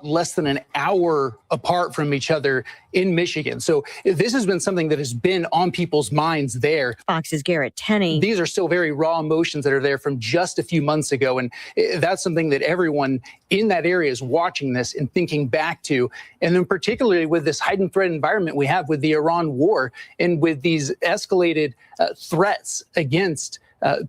less than an hour apart from each other in Michigan. So this has been something that has been on people's minds there. Fox's Garrett Tenney. These are still very raw emotions that are there from just a few months ago. And that's something that everyone in that area is watching this and thinking back to. And then particularly with this heightened threat environment we have with the Iran war and with these escalated threats against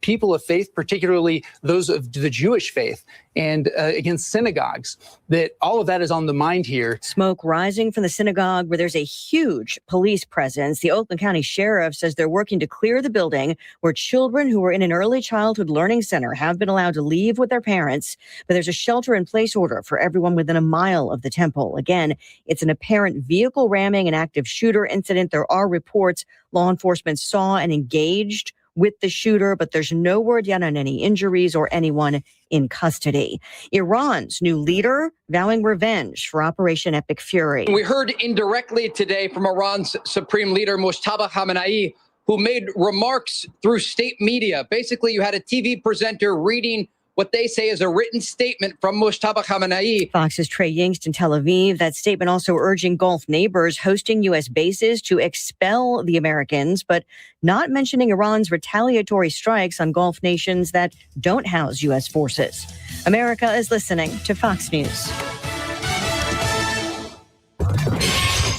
people of faith, particularly those of the Jewish faith, and against synagogues, that all of that is on the mind here. Smoke rising from the synagogue where there's a huge police presence. The Oakland County Sheriff says they're working to clear the building where children who were in an early childhood learning center have been allowed to leave with their parents. But there's a shelter-in-place order for everyone within a mile of the temple. Again, it's an apparent vehicle ramming and active shooter incident. There are reports law enforcement saw and engaged with the shooter, but there's no word yet on any injuries or anyone in custody. Iran's new leader vowing revenge for Operation Epic Fury. We heard indirectly today from Iran's supreme leader, Mojtaba Khamenei, who made remarks through state media. Basically, you had a TV presenter reading what they say is a written statement from Mojtaba Khamenei. Fox's Trey Yingst in Tel Aviv. That statement also urging Gulf neighbors hosting U.S. bases to expel the Americans, but not mentioning Iran's retaliatory strikes on Gulf nations that don't house U.S. forces. America is listening to Fox News.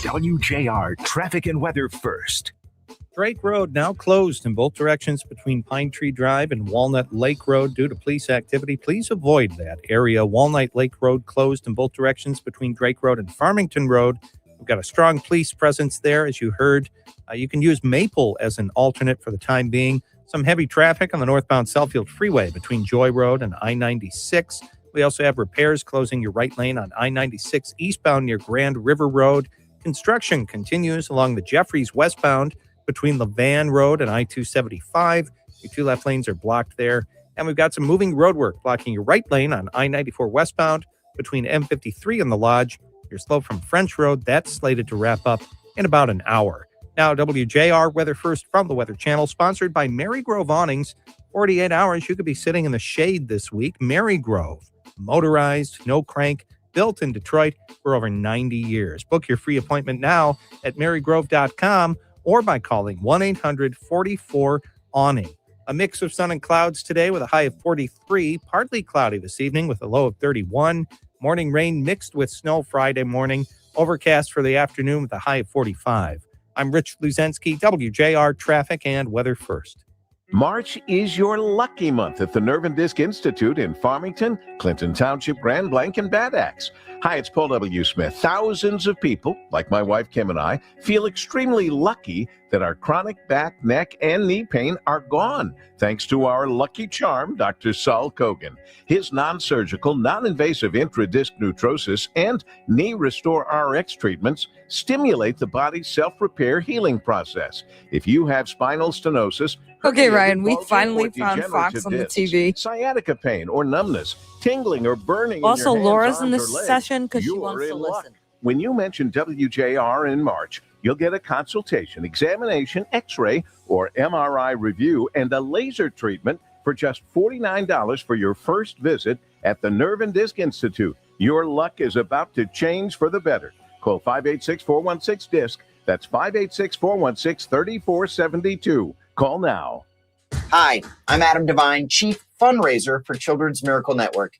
WJR Traffic and Weather First. Drake Road now closed in both directions between Pine Tree Drive and Walnut Lake Road due to police activity. Please avoid that area. Walnut Lake Road closed in both directions between Drake Road and Farmington Road. We've got a strong police presence there, as you heard. You can use Maple as an alternate for the time being. Some heavy traffic on the northbound Southfield Freeway between Joy Road and I-96. We also have repairs closing your right lane on I-96 eastbound near Grand River Road. Construction continues along the Jeffries westbound between Levan Road and I-275. Your two left lanes are blocked there. And we've got some moving road work blocking your right lane on I-94 westbound between M53 and the Lodge. You're slow from French Road. That's slated to wrap up in about an hour. Now, WJR Weather First from the Weather Channel, sponsored by Marygrove Awnings. 48 hours, you could be sitting in the shade this week. Marygrove, motorized, no crank, built in Detroit for over 90 years. Book your free appointment now at marygrove.com. or by calling 1-800-44-AWNING. A mix of sun and clouds today with a high of 43, partly cloudy this evening with a low of 31. Morning rain mixed with snow Friday morning, overcast for the afternoon with a high of 45. I'm Rich Luzensky, WJR Traffic and Weather First. March is your lucky month at the Nerve and Disc Institute in Farmington, Clinton Township, Grand Blanc, and Bad Axe. Hi, it's Paul W. Smith. Thousands of people, like my wife Kim and I, feel extremely lucky that our chronic back, neck, and knee pain are gone, thanks to our lucky charm, Dr. Saul Kogan. His non-surgical, non-invasive intradisc neutrosis and knee restore RX treatments stimulate the body's self-repair healing process. If you have spinal stenosis, okay, Ryan, we finally found Fox on the TV. Sciatica pain or numbness, tingling or burning. Also, in your hands, Laura's in arms, this or legs, session because she you're wants to in luck. listen. When you mention WJR in March, you'll get a consultation, examination, X-ray, or MRI review, and a laser treatment for just $49 for your first visit at the Nerve and Disc Institute. Your luck is about to change for the better. Call 586-416-DISC. That's 586-416-3472. Call now. Hi, I'm Adam Devine, Chief Fundraiser for Children's Miracle Network.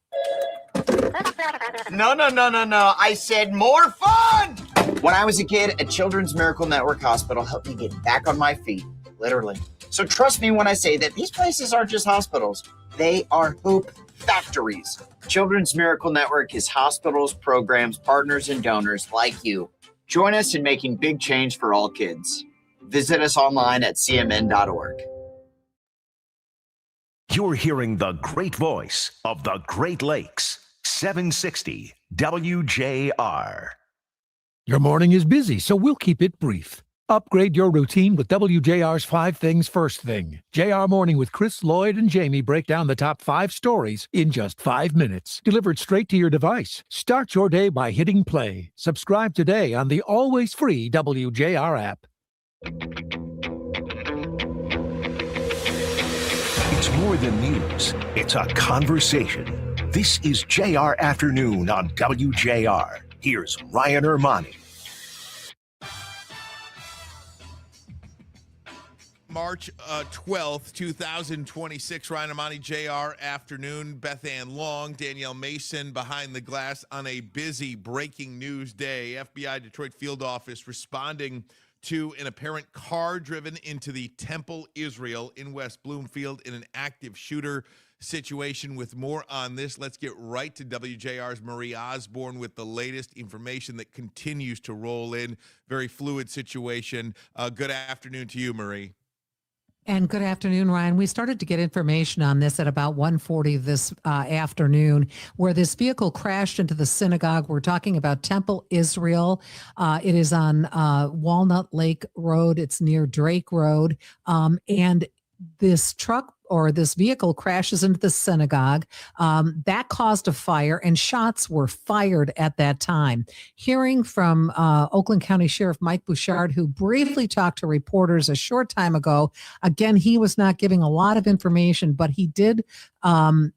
No. I said more fun! When I was a kid, a Children's Miracle Network hospital helped me get back on my feet, literally. So trust me when I say that these places aren't just hospitals. They are hope factories. Children's Miracle Network is hospitals, programs, partners, and donors like you. Join us in making big change for all kids. Visit us online at cmn.org. You're hearing the great voice of the Great Lakes. 760 WJR. Your morning is busy, so we'll keep it brief. Upgrade your routine with WJR's 5 Things First Thing. JR Morning with Chris, Lloyd, and Jamie break down the top 5 stories in just 5 minutes. Delivered straight to your device. Start your day by hitting play. Subscribe today on the always free WJR app. It's more than news. It's a conversation. This is JR Afternoon on WJR. Here's Ryan Ermanni. March 12th, 2026. Ryan Ermanni, JR Afternoon. Beth Ann Long, Danielle Mason behind the glass on a busy breaking news day. FBI Detroit field office responding to an apparent car driven into the Temple Israel in West Bloomfield in an active shooter situation. With more on this, let's get right to WJR's Marie Osborne with the latest information that continues to roll in. Very fluid situation. Good afternoon to you, Marie. And good afternoon, Ryan. We started to get information on this at about 1:40 this afternoon, where this vehicle crashed into the synagogue. We're talking about Temple Israel. It is on Walnut Lake Road. It's near Drake Road. And this truck or this vehicle crashes into the synagogue. That caused a fire, and shots were fired at that time. Hearing from Oakland County Sheriff Mike Bouchard, who briefly talked to reporters a short time ago, again, he was not giving a lot of information, but he did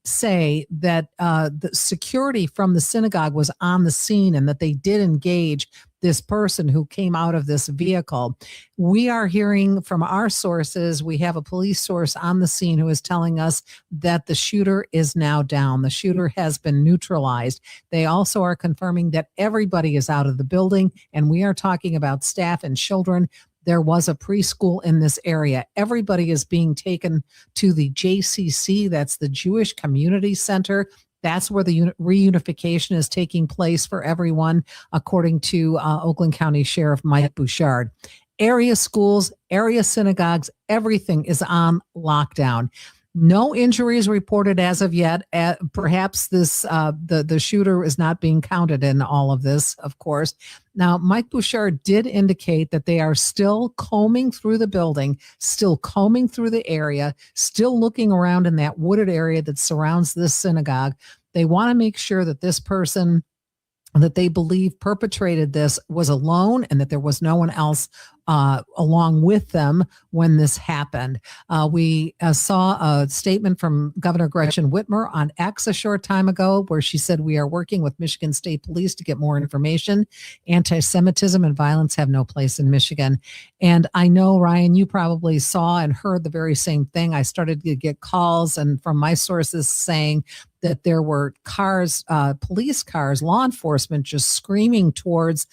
say that the security from the synagogue was on the scene and that they did engage this person who came out of this vehicle. We are hearing from our sources, we have a police source on the scene who is telling us that the shooter is now down. The shooter has been neutralized. They also are confirming that everybody is out of the building, and we are talking about staff and children. There was a preschool in this area. Everybody is being taken to the JCC, that's the Jewish Community Center. That's where the reunification is taking place for everyone, according to Oakland County Sheriff Mike Bouchard. Area schools, area synagogues, everything is on lockdown. No injuries reported as of yet. Perhaps this the shooter is not being counted in all of this, of course. Now, Mike Bouchard did indicate that they are still combing through the building, still combing through the area, still looking around in that wooded area that surrounds this synagogue. They want to make sure that this person that they believe perpetrated this was alone and that there was no one else along with them when this happened. We saw a statement from Governor Gretchen Whitmer on X a short time ago where she said, "We are working with Michigan State Police to get more information. Anti-Semitism and violence have no place in Michigan." And I know, Ryan, you probably saw and heard the very same thing. I started to get calls and from my sources saying that there were cars, police cars, law enforcement just screaming towards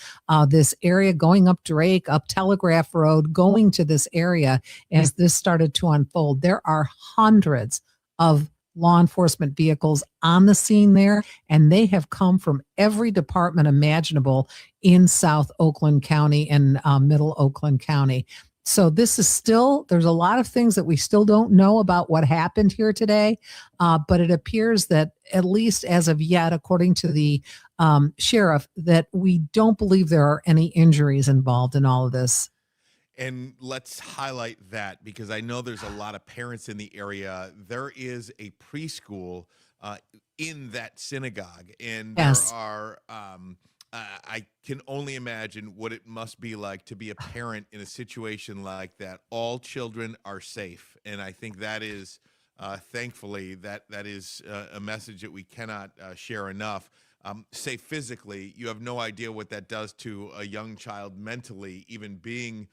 this area, going up Drake, up Telegraph Road, going to this area as this started to unfold. There are hundreds of law enforcement vehicles on the scene there, and they have come from every department imaginable in South Oakland County and Middle Oakland County. So this is still, there's a lot of things that we still don't know about what happened here today, but it appears that at least as of yet, according to the sheriff, that we don't believe there are any injuries involved in all of this. And let's highlight that because I know there's a lot of parents in the area. There is a preschool in that synagogue, and Yes. there are I can only imagine what it must be like to be a parent in a situation like that. All children are safe, and I think that is thankfully that is a message that we cannot share enough. Safe physically, you have no idea what that does to a young child mentally, even being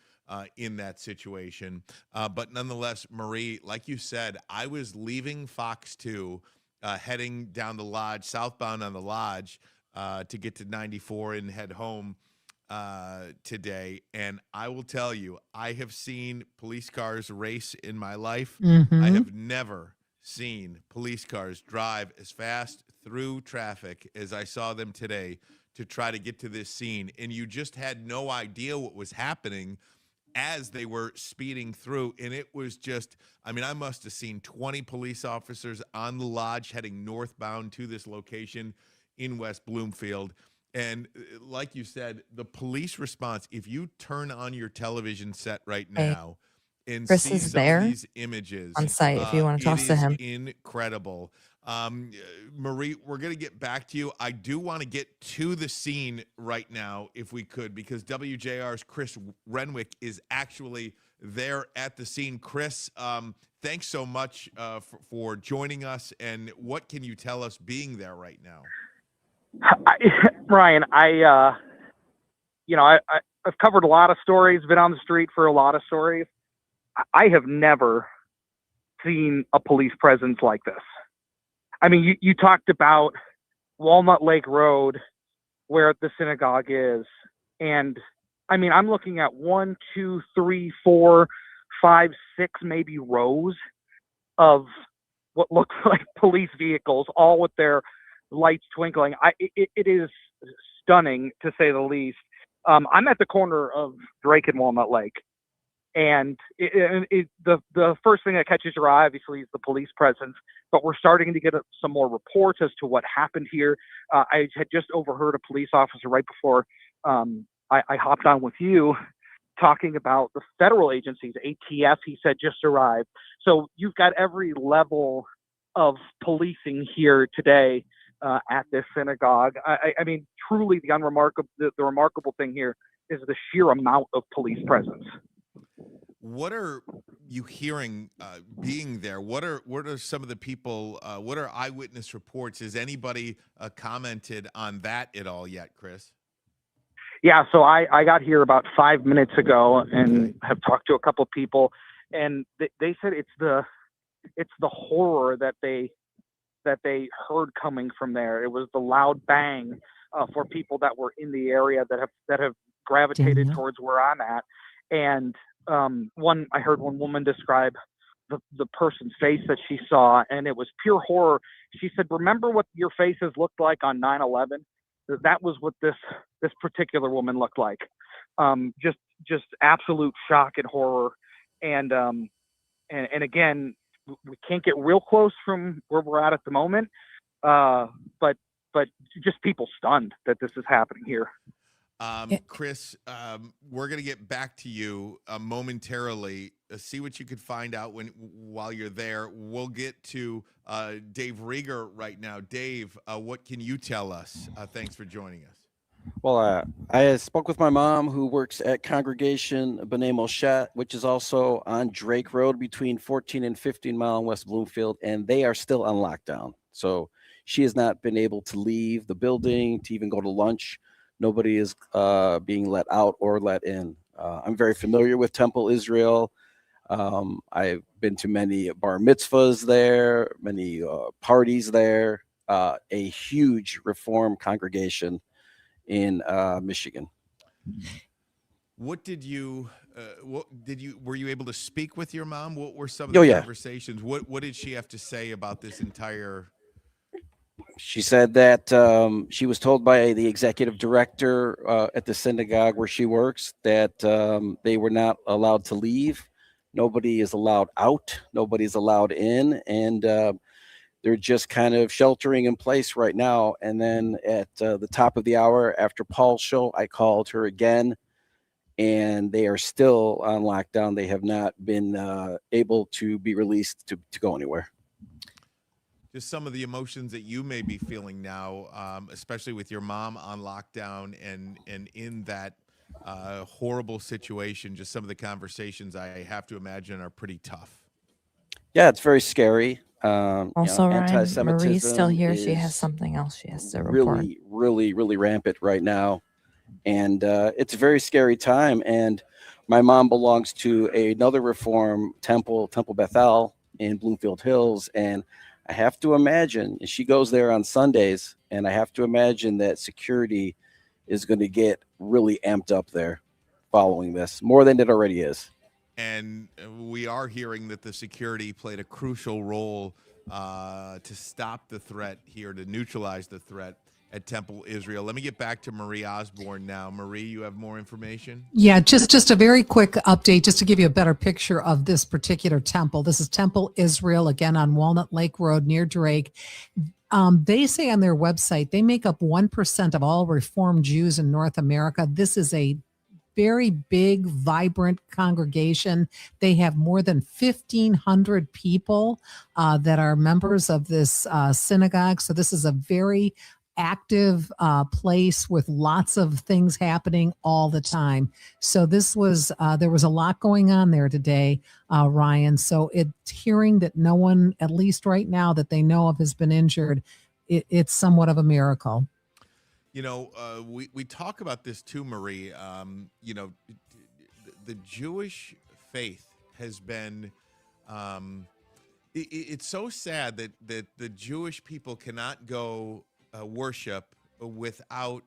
in that situation. But nonetheless, Marie, like you said, I was leaving Fox 2, heading down the Lodge, southbound on the Lodge, to get to 94 and head home today. And I will tell you, I have seen police cars race in my life. Mm-hmm. I have never seen police cars drive as fast through traffic as I saw them today to try to get to this scene. And you just had no idea what was happening as they were speeding through. And it was just, I mean, I must have seen 20 police officers on the Lodge heading northbound to this location in West Bloomfield. And like you said, the police response, if you turn on your television set right now and Chris see is some there of these images on site if you want to talk it to is him. incredible. Marie, we're going to get back to you. I do want to get to the scene right now if we could, because WJR's Chris Renwick is actually there at the scene. Chris, thanks so much for joining us. And what can you tell us being there right now? Ryan, I've covered a lot of stories, been on the street for a lot of stories. I have never seen a police presence like this. I mean, you talked about Walnut Lake Road, where the synagogue is. And I mean, I'm looking at 1, 2, 3, 4, 5, 6, maybe rows of what looks like police vehicles, all with their lights twinkling. It is stunning, to say the least. I'm at the corner of Drake and Walnut Lake. And the first thing that catches your eye, obviously, is the police presence. But we're starting to get some more reports as to what happened here. I had just overheard a police officer right before I hopped on with you, talking about the federal agencies. ATF, he said, just arrived. So you've got every level of policing here today at this synagogue. I mean, truly, the remarkable thing here is the sheer amount of police presence. What are you hearing being there? What are some of the people, what are eyewitness reports? Has anybody commented on that at all yet, Chris? Yeah, so I got here about 5 minutes ago and have talked to a couple of people, and they said it's the horror that they heard coming from there. It was the loud bang for people that were in the area that have gravitated towards where I'm at. And I heard one woman describe the person's face that she saw, and it was pure horror. She said, "Remember what your faces looked like on 9/11? That was what this particular woman looked like. Just absolute shock and horror. And again, we can't get real close from where we're at the moment. But just people stunned that this is happening here." Chris, we're going to get back to you momentarily. See what you could find out while you're there. We'll get to Dave Rieger right now. Dave, what can you tell us? Thanks for joining us. Well, I spoke with my mom, who works at Congregation B'nai Moshe, which is also on Drake Road between 14 and 15 mile in West Bloomfield, and they are still on lockdown. So she has not been able to leave the building to even go to lunch. Nobody is being let out or let in. I'm very familiar with Temple Israel. I've been to many bar mitzvahs there, many parties there, a huge Reform congregation in Michigan. Were you able to speak with your mom? What were some of the conversations? What did she have to say about this entire? She said that she was told by the executive director at the synagogue where she works that they were not allowed to leave. Nobody is allowed out. Nobody's allowed in. And they're just kind of sheltering in place right now. And then at the top of the hour after Paul's show, I called her again, and they are still on lockdown. They have not been able to be released to go anywhere. Just some of the emotions that you may be feeling now, especially with your mom on lockdown and in that horrible situation. Just some of the conversations I have to imagine are pretty tough. Yeah, it's very scary. Also, Ryan, Marie's still here. She has something else she has to report. Really rampant right now. And it's a very scary time. And my mom belongs to another Reform temple, Temple Bethel in Bloomfield Hills. And I have to imagine, she goes there on Sundays, and I have to imagine that security is going to get really amped up there following this, more than it already is. And we are hearing that the security played a crucial role to stop the threat here, to neutralize the threat at Temple Israel. Let me get back to Marie Osborne now. Marie, you have more information? Yeah, just a very quick update, just to give you a better picture of this particular temple. This is Temple Israel, again, on Walnut Lake Road near Drake. They say on their website, they make up 1% of all Reform Jews in North America. This is a very big, vibrant congregation. They have more than 1,500 people that are members of this synagogue. So this is a very active place with lots of things happening all the time. So this was there was a lot going on there today, Ryan. So hearing that no one, at least right now, that they know of has been injured, it's somewhat of a miracle. You know, we talk about this too, Marie. You know, the Jewish faith has been. It's so sad that the Jewish people cannot go worship without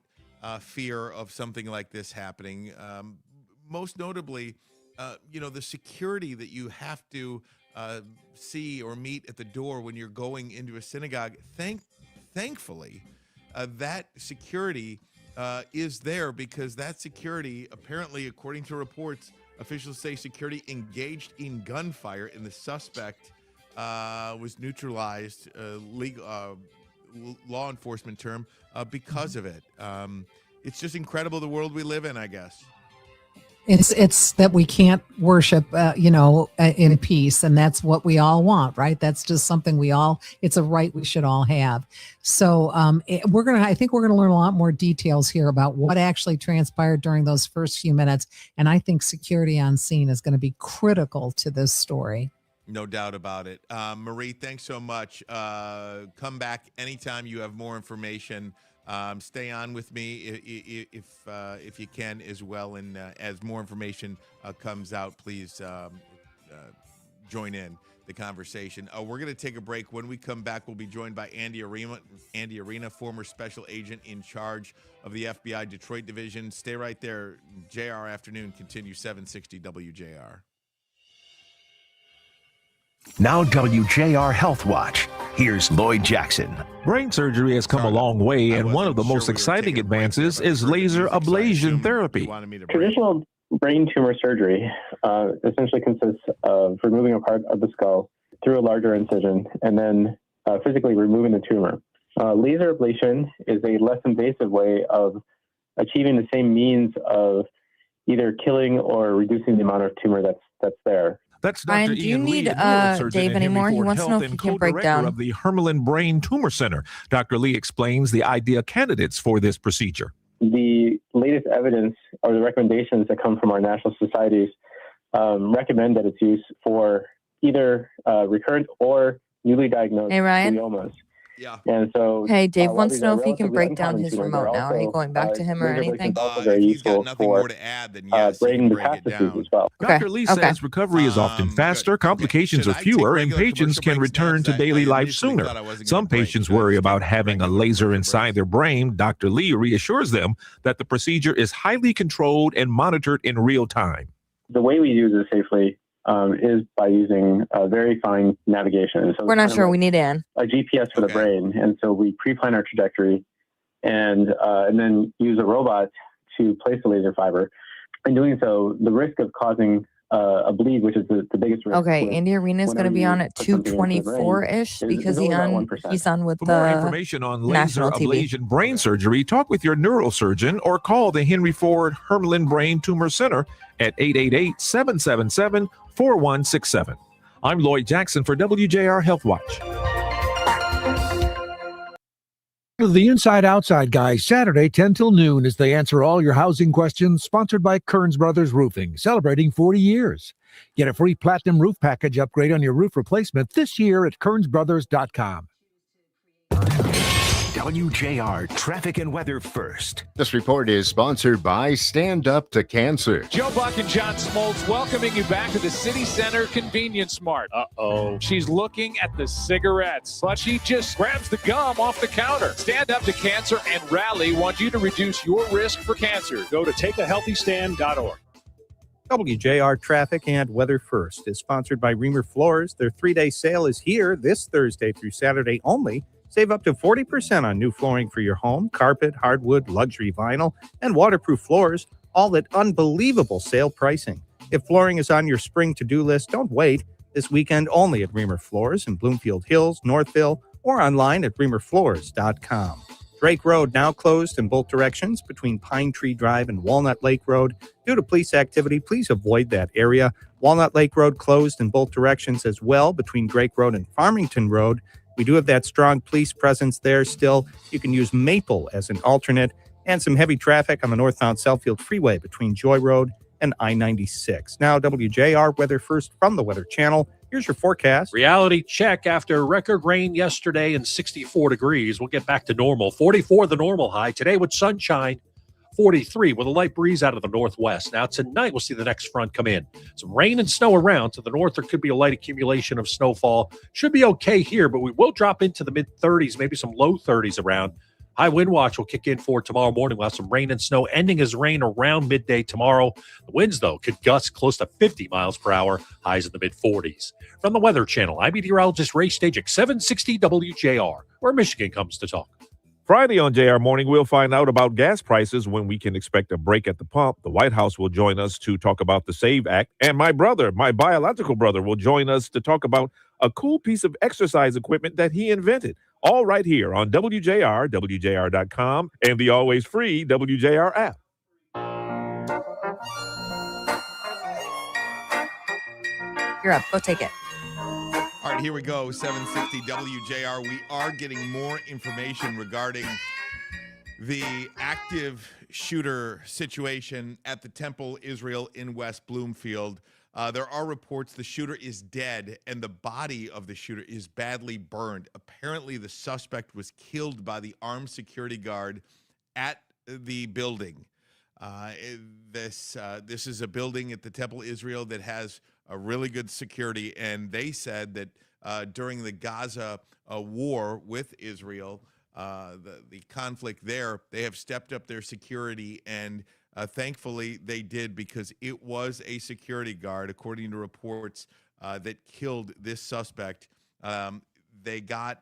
fear of something like this happening. Most notably, you know, the security that you have to see or meet at the door when you're going into a synagogue. Thankfully, that security is there, because that security, apparently, according to reports, officials say security engaged in gunfire, and the suspect was neutralized, law enforcement term, because of it. It's just incredible, the world we live in, I guess. It's that we can't worship, in peace, and that's what we all want, right? That's just something it's a right we should all have. So I think we're gonna learn a lot more details here about what actually transpired during those first few minutes, and I think security on scene is going to be critical to this story. No doubt about it. Marie, thanks so much. Come back anytime you have more information. Stay on with me if you can as well. And as more information comes out, please join in the conversation. We're going to take a break. When we come back, we'll be joined by Andy Arena, former special agent in charge of the FBI Detroit Division. Stay right there. JR Afternoon continues 760 WJR. Now WJR Health Watch. Here's Lloyd Jackson. Brain surgery has come a long way, and one of the most exciting advances is laser ablation therapy. Traditional brain tumor surgery essentially consists of removing a part of the skull through a larger incision and then physically removing the tumor. Laser ablation is a less invasive way of achieving the same means of either killing or reducing the amount of tumor that's there. That's Dr. Ryan, do you Ian need Lee, neurosurgeon Dave at Henry anymore? He Ford wants to know Health if you and can break co-director down. of the Hermelin Brain Tumor Center. Dr. Lee explains the ideal candidates for this procedure. The latest evidence or the recommendations that come from our national societies recommend that it's used for either recurrent or newly diagnosed Hey, Ryan. gliomas. Yeah. And so, Hey, Dave while wants these to know are if he can relatively break down uncommon his tumors, remote they're now. Are you also, going back to him or laser ablation anything? is also If very he's got useful nothing for more to add, then yes, he brain can break it metastases down. as well. Okay. Dr. Lee Okay. says recovery is often faster, complications Should are I take fewer, and regular patients commercial can breaks now? return to I daily life initially sooner. thought I wasn't Some gonna break. patients Should I worry just about take having a regular laser commercial inside breaks? their brain. Dr. Lee reassures them that the procedure is highly controlled and monitored in real time. The way we use it safely is by using very fine navigation. So We're it's not kind of sure. like We need Ann. a GPS for the brain, and so we pre-plan our trajectory, and then use a robot to place the laser fiber. In doing so, the risk of causing a bleed, which is the biggest risk. Okay, Andy Arena is going to be on at put something into the brain, 2:24-ish because only about 1%. he's on with For more the information on laser national TV. ablation brain surgery, talk with your neurosurgeon or call the Henry Ford Hermelin Brain Tumor Center at 888-777-4167. I'm Lloyd Jackson for WJR Health Watch. The Inside Outside Guys, Saturday, 10 till noon, as they answer all your housing questions, sponsored by Kearns Brothers Roofing, celebrating 40 years. Get a free platinum roof package upgrade on your roof replacement this year at kearnsbrothers.com. WJR Traffic and Weather First. This report is sponsored by Stand Up to Cancer. Joe Buck and John Smoltz welcoming you back to the City Center Convenience Mart. Uh-oh. She's looking at the cigarettes, but she just grabs the gum off the counter. Stand Up to Cancer and Rally want you to reduce your risk for cancer. Go to takeahealthystand.org. WJR Traffic and Weather First is sponsored by Reamer Floors. Their 3-day sale is here this Thursday through Saturday only. Save up to 40% on new flooring for your home, carpet, hardwood, luxury vinyl, and waterproof floors, all at unbelievable sale pricing. If flooring is on your spring to-do list, don't wait. This weekend only at Reamer Floors in Bloomfield Hills, Northville, or online at reamerfloors.com. Drake Road now closed in both directions between Pine Tree Drive and Walnut Lake Road. Due to police activity, please avoid that area. Walnut Lake Road closed in both directions as well between Drake Road and Farmington Road. We do have that strong police presence there still. You can use Maple as an alternate, and some heavy traffic on the northbound Southfield Freeway between Joy Road and I-96. Now, WJR weather first from the Weather Channel. Here's your forecast. Reality check after record rain yesterday and 64 degrees. We'll get back to normal. 44 the normal high. Today with sunshine, 43 with a light breeze out of the northwest. Now tonight we'll see the next front come in. Some rain and snow around. To the north there could be a light accumulation of snowfall. Should be okay here, but we will drop into the mid-30s, maybe some low 30s around. High wind watch will kick in for tomorrow morning. We'll have some rain and snow ending as rain around midday tomorrow. The winds, though, could gust close to 50 miles per hour, highs in the mid-40s. From the Weather Channel, I'm meteorologist Ray Stajik, 760 WJR, where Michigan comes to talk. Friday on JR Morning, we'll find out about gas prices, when we can expect a break at the pump. The White House will join us to talk about the SAVE Act. And my biological brother, will join us to talk about a cool piece of exercise equipment that he invented. All right here on WJR, WJR.com, and the always free WJR app. You're up. Go take it. All right, here we go. 760 WJR. We are getting more information regarding the active shooter situation at the Temple Israel in West Bloomfield. There are reports the shooter is dead and the body of the shooter is badly burned. Apparently, the suspect was killed by the armed security guard at the building. This is a building at the Temple Israel that has a really good security, and they said that during the Gaza war with Israel, the conflict there, they have stepped up their security, and thankfully they did, because it was a security guard, according to reports, that killed this suspect. They got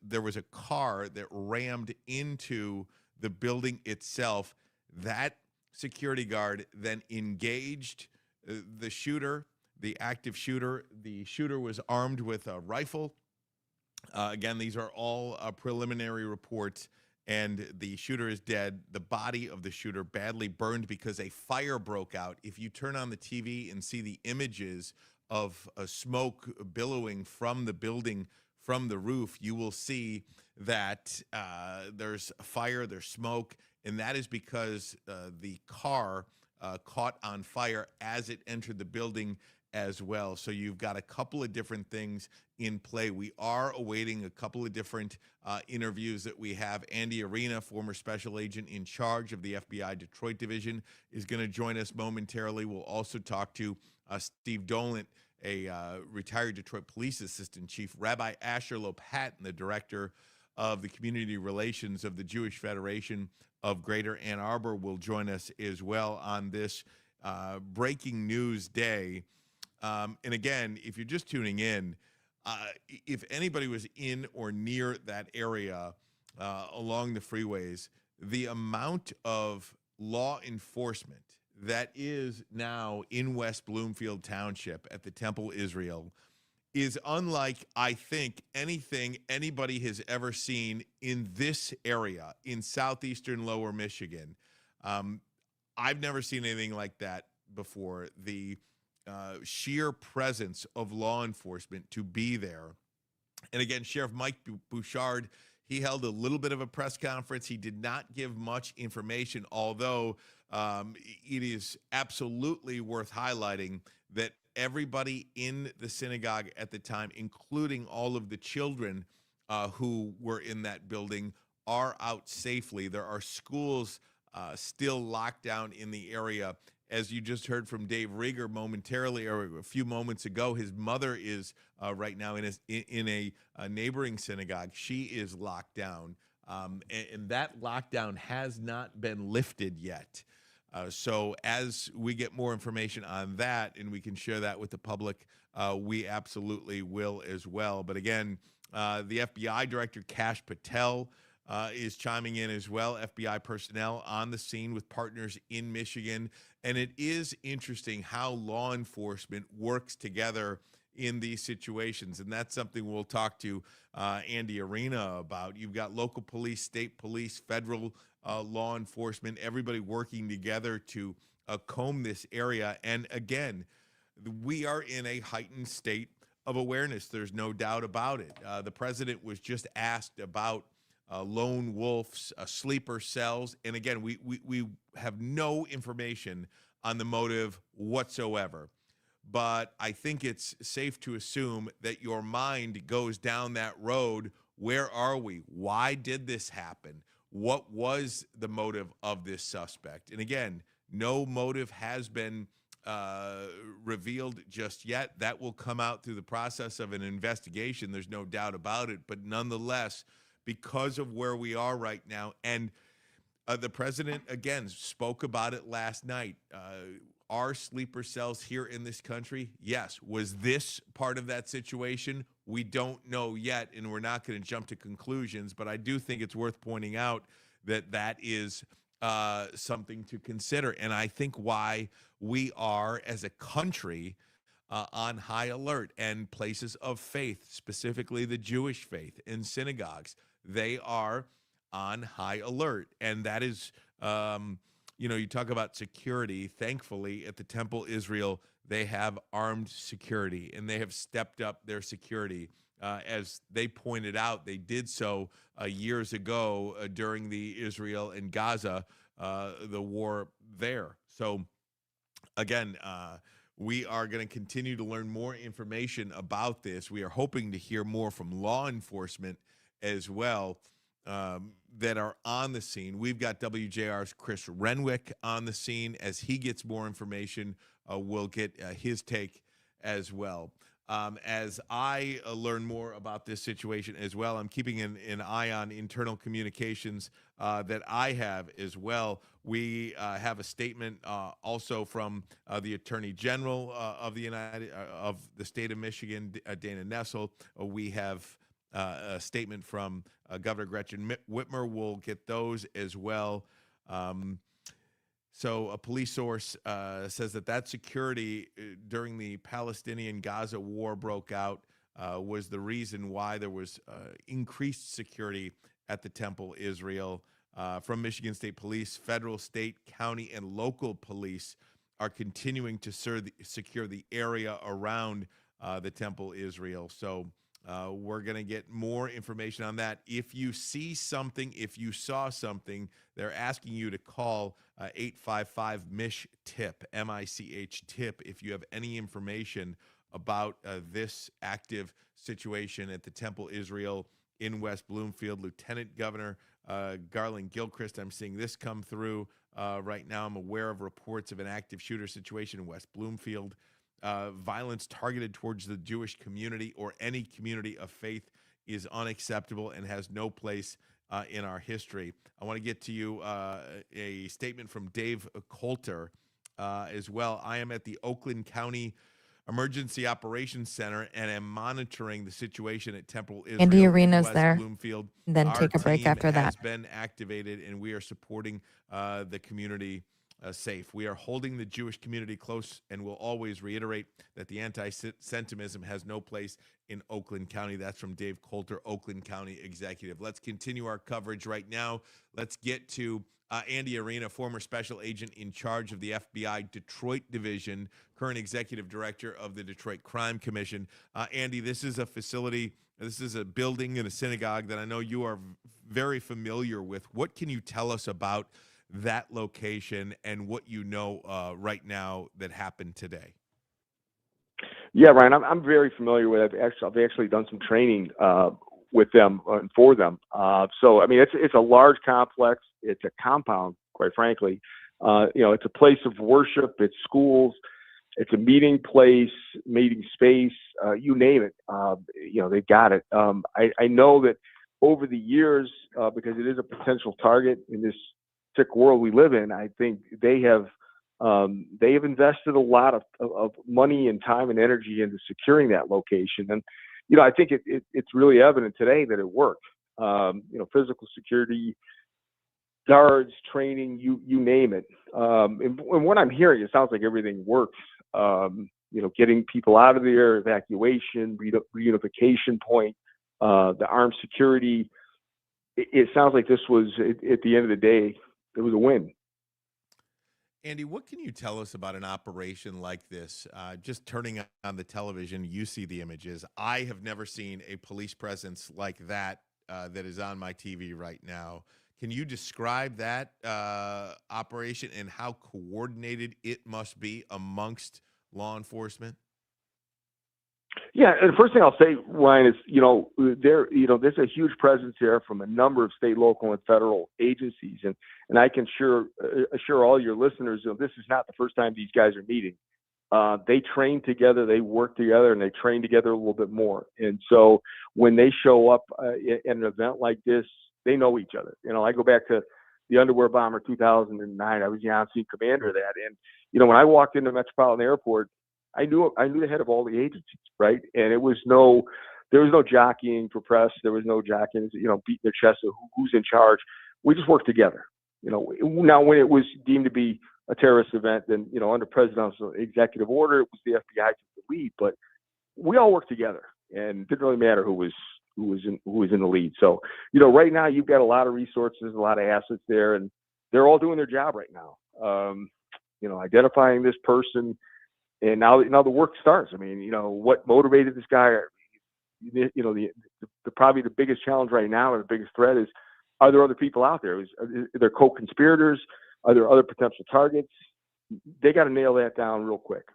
there was a car that rammed into the building itself. That security guard then engaged the shooter, the active shooter. The shooter was armed with a rifle. Again, these are all preliminary reports, and the shooter is dead. The body of the shooter badly burned because a fire broke out. If you turn on the TV and see the images of smoke billowing from the building, from the roof, you will see that there's fire, there's smoke, and that is because the car caught on fire as it entered the building as well. So you've got a couple of different things in play. We are awaiting a couple of different interviews that we have. Andy Arena, former special agent in charge of the FBI Detroit Division, is going to join us momentarily. We'll also talk to Steve Dolan, a retired Detroit Police Assistant Chief. Rabbi Asher Lopatin, the director of the Community Relations of the Jewish Federation of Greater Ann Arbor, will join us as well on this breaking news day. And again, if you're just tuning in, if anybody was in or near that area along the freeways, the amount of law enforcement that is now in West Bloomfield Township at the Temple Israel is unlike, I think, anything anybody has ever seen in this area in southeastern Lower Michigan. I've never seen anything like that before. The sheer presence of law enforcement to be there. And again, Sheriff Mike Bouchard, he held a little bit of a press conference. He did not give much information, although it is absolutely worth highlighting that everybody in the synagogue at the time, including all of the children who were in that building, are out safely. There are schools still locked down in the area. As you just heard from Dave Rieger momentarily, or a few moments ago, his mother is right now in a neighboring synagogue. She is locked down, and that lockdown has not been lifted yet. So as we get more information on that and we can share that with the public, we absolutely will as well. But again, the FBI Director Kash Patel is chiming in as well. FBI personnel on the scene with partners in Michigan. And it is interesting how law enforcement works together in these situations. And that's something we'll talk to Andy Arena about. You've got local police, state police, federal law enforcement, everybody working together to comb this area. And again, we are in a heightened state of awareness. There's no doubt about it. The president was just asked about lone wolves, sleeper cells. And again, we have no information on the motive whatsoever. But I think it's safe to assume that your mind goes down that road. Where are we? Why did this happen? What was the motive of this suspect? And again, no motive has been revealed just yet. That will come out through the process of an investigation. There's no doubt about it. But nonetheless, because of where we are right now, and the president, again, spoke about it last night. Are sleeper cells here in this country? Yes. Was this part of that situation? We don't know yet, and we're not going to jump to conclusions, but I do think it's worth pointing out that that is something to consider. And I think why we are, as a country, on high alert, and places of faith, specifically the Jewish faith and synagogues, they are on high alert. And that is, you talk about security. Thankfully, at the Temple Israel, they have armed security, and they have stepped up their security. As they pointed out, they did so years ago during the Israel and Gaza, the war there. So, again, we are going to continue to learn more information about this. We are hoping to hear more from law enforcement as well, that are on the scene. We've got WJR's Chris Renwick on the scene. As he gets more information, we'll get his take as well. As I learn more about this situation as well, I'm keeping an eye on internal communications that I have as well. We have a statement also from the Attorney General of the state of Michigan, Dana Nessel. We have a statement from Governor Gretchen Whitmer. We'll get those as well. So a police source says that security during the Palestinian-Gaza war broke out was the reason why there was increased security at the Temple Israel. From Michigan State Police, federal, state, county, and local police are continuing to secure the area around the Temple Israel. So we're going to get more information on that. If you see something, if you saw something, they're asking you to call 855-MISH-TIP, M-I-C-H-TIP, if you have any information about this active situation at the Temple Israel in West Bloomfield. Lieutenant Governor Garland Gilchrist, I'm seeing this come through right now. I'm aware of reports of an active shooter situation in West Bloomfield. Violence targeted towards the Jewish community or any community of faith is unacceptable and has no place in our history. I want to get to you a statement from Dave Coulter as well. I am at the Oakland County Emergency Operations Center and am monitoring the situation at Temple Israel. Andy Arena's West there. Bloomfield. Then Our take a break team after that. has been activated, and we are supporting the community safe. We are holding the Jewish community close and will always reiterate that the anti-Semitism has no place in Oakland County. That's from Dave Coulter, Oakland County Executive. Let's continue our coverage right now. Let's get to Andy Arena, former special agent in charge of the FBI Detroit Division, current executive director of the Detroit Crime Commission. Andy, this is a facility, this is a building and a synagogue that I know you are very familiar with. What can you tell us about that location and what you know right now that happened today? Yeah, Ryan, I'm very familiar with it. I've actually done some training with them and for them. So, I mean, it's a large complex. It's a compound, quite frankly. It's a place of worship. It's schools. It's a meeting place, meeting space, you name it. They've got it. I know that over the years, because it is a potential target in this sick world we live in, I think they have invested a lot of money and time and energy into securing that location. And, I think it's really evident today that it worked. Physical security, guards, training, you name it. And what I'm hearing, it sounds like everything works. Getting people out of there, evacuation, reunification point, the armed security. It sounds like this was, at the end of the day, it was a win. Andy, what can you tell us about an operation like this? Just turning on the television, you see the images. I have never seen a police presence like that that is on my TV right now. Can you describe that operation and how coordinated it must be amongst law enforcement? Yeah, and the first thing I'll say, Ryan, is there's a huge presence here from a number of state, local, and federal agencies, and I can assure all your listeners, this is not the first time these guys are meeting. They train together, they work together, and they train together a little bit more. And so when they show up at an event like this, they know each other. I go back to the underwear bomber 2009. I was the on-scene commander of that, and when I walked into Metropolitan Airport, I knew the head of all the agencies, right? And there was no jockeying for press. There was no jockeying, beating their chest of who's in charge. We just worked together. Now when it was deemed to be a terrorist event, then under presidential executive order, it was the FBI took the lead. But we all worked together, and it didn't really matter who was in the lead. So right now you've got a lot of resources, a lot of assets there, and they're all doing their job right now. Identifying this person. And now the work starts. I mean, what motivated this guy? Probably the biggest challenge right now, or the biggest threat is: are there other people out there? Are there co-conspirators? Are there other potential targets? They got to nail that down real quick.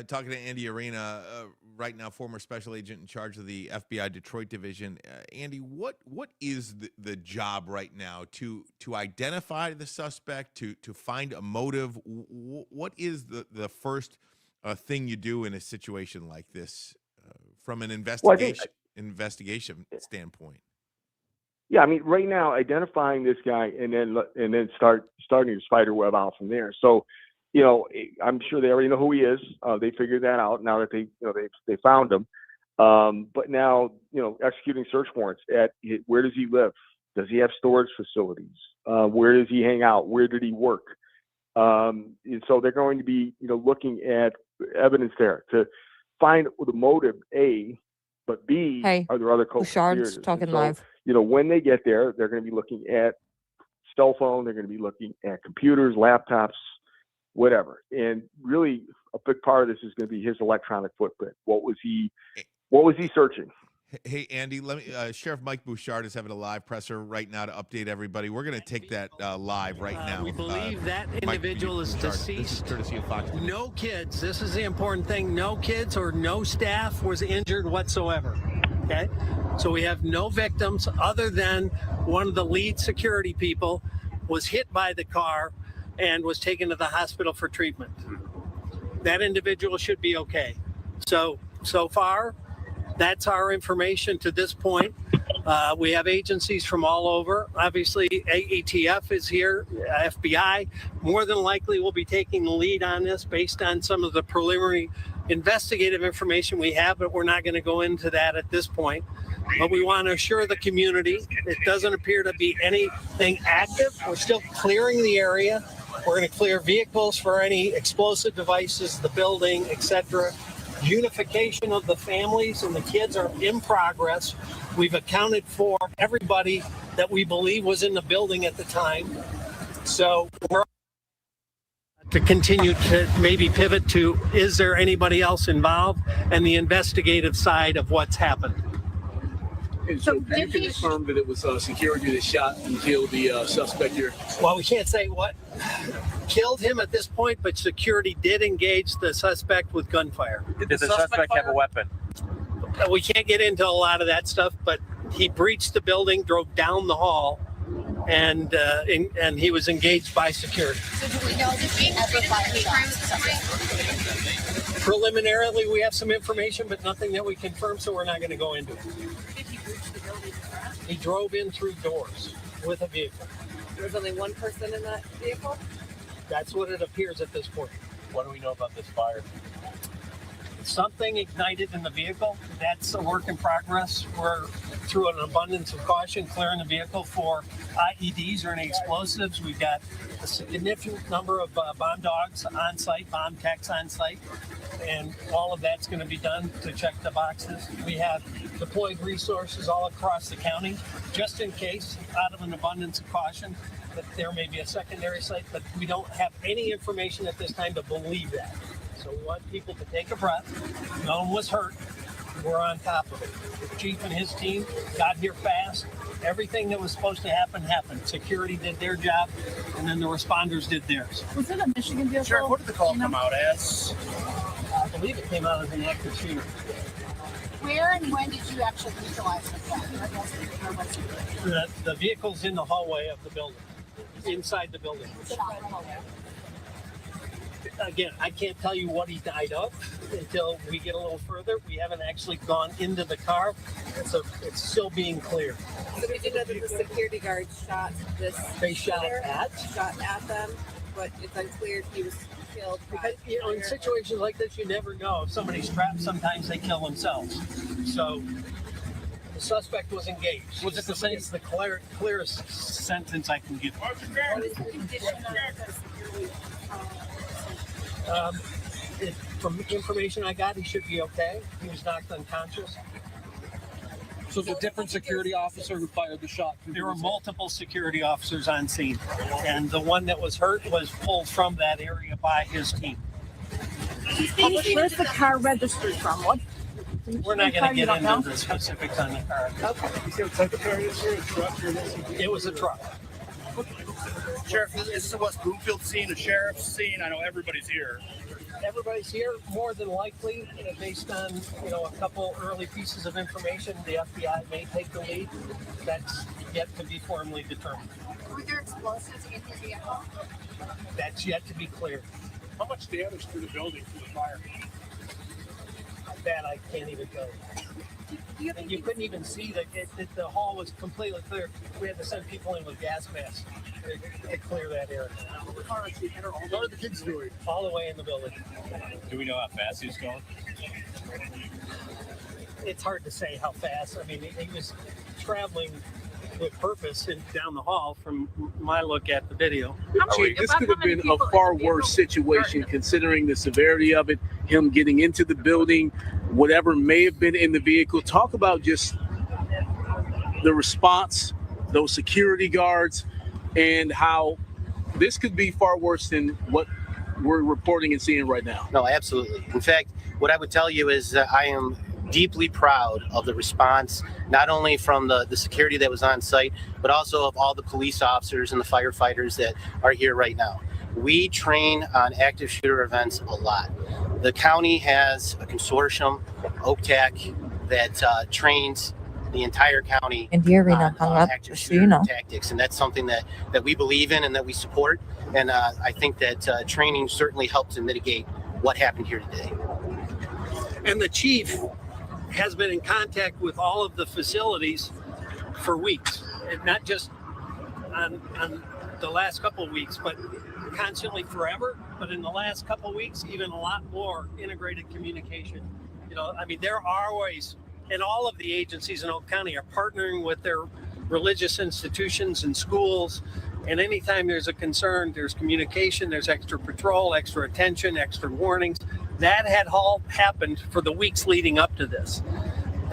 Talking to Andy Ermanni, right now, former special agent in charge of the FBI Detroit division. Andy, what is the job right now to identify the suspect, to find a motive? What is the first thing you do in a situation like this from an investigation standpoint? Yeah, I mean, right now, identifying this guy and then starting to spider web out from there. So, I'm sure they already know who he is. They figured that out now that they found him. But now, executing search warrants at where does he live? Does he have storage facilities? Where does he hang out? Where did he work? And so they're going to be, looking at evidence there to find the motive, A, but B, are there other co-conspirators? Talking live. When they get there, they're going to be looking at cell phone. They're going to be looking at computers, laptops, whatever. And really a big part of this is going to be his electronic footprint. What was he searching? Hey, Andy, let me, Sheriff Mike Bouchard is having a live presser right now to update everybody. We're going to take that live right now. We believe that individual is deceased. This is courtesy of Fox News. No kids. This is the important thing. No kids or no staff was injured whatsoever. Okay? So we have no victims other than one of the lead security people was hit by the car and was taken to the hospital for treatment. That individual should be okay. So far, that's our information to this point. We have agencies from all over. Obviously, ATF is here, FBI. More than likely, will be taking the lead on this based on some of the preliminary investigative information we have, but we're not going to go into that at this point. But we want to assure the community it doesn't appear to be anything active. We're still clearing the area. We're going to clear vehicles for any explosive devices, the building, etc. Unification of the families and the kids are in progress. We've accounted for everybody that we believe was in the building at the time. So we're to continue to maybe pivot to, is there anybody else involved, and the investigative side of what's happened. So you can confirm that it was security that shot and killed the suspect here? Well, we can't say what killed him at this point, but security did engage the suspect with gunfire. Did the suspect have a weapon? We can't get into a lot of that stuff, but he breached the building, drove down the hall, and he was engaged by security. So do we know if he ever fired shots? Preliminarily, we have some information, but nothing that we confirm, so we're not going to go into it. Did he breach the building? He drove in through doors with a vehicle. There was only one person in that vehicle? That's what it appears at this point. What do we know about this fire? Something ignited in the vehicle. That's a work in progress. We're, through an abundance of caution, clearing the vehicle for IEDs or any explosives. We've got a significant number of bomb dogs on site, bomb techs on site, and all of that's going to be done to check the boxes. We have deployed resources all across the county, just in case, out of an abundance of caution. that there may be a secondary site, but we don't have any information at this time to believe that. So we want people to take a breath. No one was hurt. We're on top of it. The chief and his team got here fast. Everything that was supposed to happen happened. Security did their job, and then the responders did theirs. Was it a Michigan vehicle? Sheriff, what did the call come out as? I believe it came out as an active shooter. Where and when did you actually neutralize the car? The vehicle's in the hallway of the building, inside the building. Again, I can't tell you what he died of until we get a little further. We haven't actually gone into the car, so it's still being cleared. So we do know that the security guards shot this. They shot at them, but it's unclear if he was killed. Because, you know, in situations like this, you never know. If somebody's trapped, sometimes they kill themselves. So the suspect was engaged. Was it the same? It's the clearest sentence I can give. What is the condition of the security? From information I got, he should be okay. He was knocked unconscious. So the different security officer who fired the shot. There were multiple security officers on scene, and the one that was hurt was pulled from that area by his team. Where's the car registered from? What? We're not going to get into the specifics on the car. It was a truck. Sheriff, this is a West Bloomfield scene, a sheriff's scene. I know everybody's here. Everybody's here, more than likely, based on a couple early pieces of information. The FBI may take the lead. That's yet to be formally determined. Were there explosives in the vehicle? That's yet to be cleared. How much damage to the building from the fire? That I can't even tell you. You couldn't even see that the hall was completely clear. We had to send people in with gas masks to clear that area. What are the kids doing? All the way in the building. Do we know how fast he was going? It's hard to say how fast. I mean, he was traveling with purpose and down the hall from my look at the video. Chief, this could have been a far worse situation considering the severity of it, him getting into the building, whatever may have been in the vehicle. Talk about just the response, those security guards, and how this could be far worse than what we're reporting and seeing right now. No, absolutely. In fact, what I would tell you is that I am deeply proud of the response, not only from the security that was on site, but also of all the police officers and the firefighters that are here right now. We train on active shooter events a lot. The county has a consortium, OCTAC, that trains the entire county And the arena hung up, active just so shooter you know. tactics, and that's something that we believe in and that we support. And I think that training certainly helped to mitigate what happened here today. And the chief has been in contact with all of the facilities for weeks, and not just on the last couple of weeks, but constantly forever. But in the last couple of weeks, even a lot more integrated communication. I mean, there are ways, and all of the agencies in Oak County are partnering with their religious institutions and schools. And anytime there's a concern, there's communication, there's extra patrol, extra attention, extra warnings. That had all happened for the weeks leading up to this.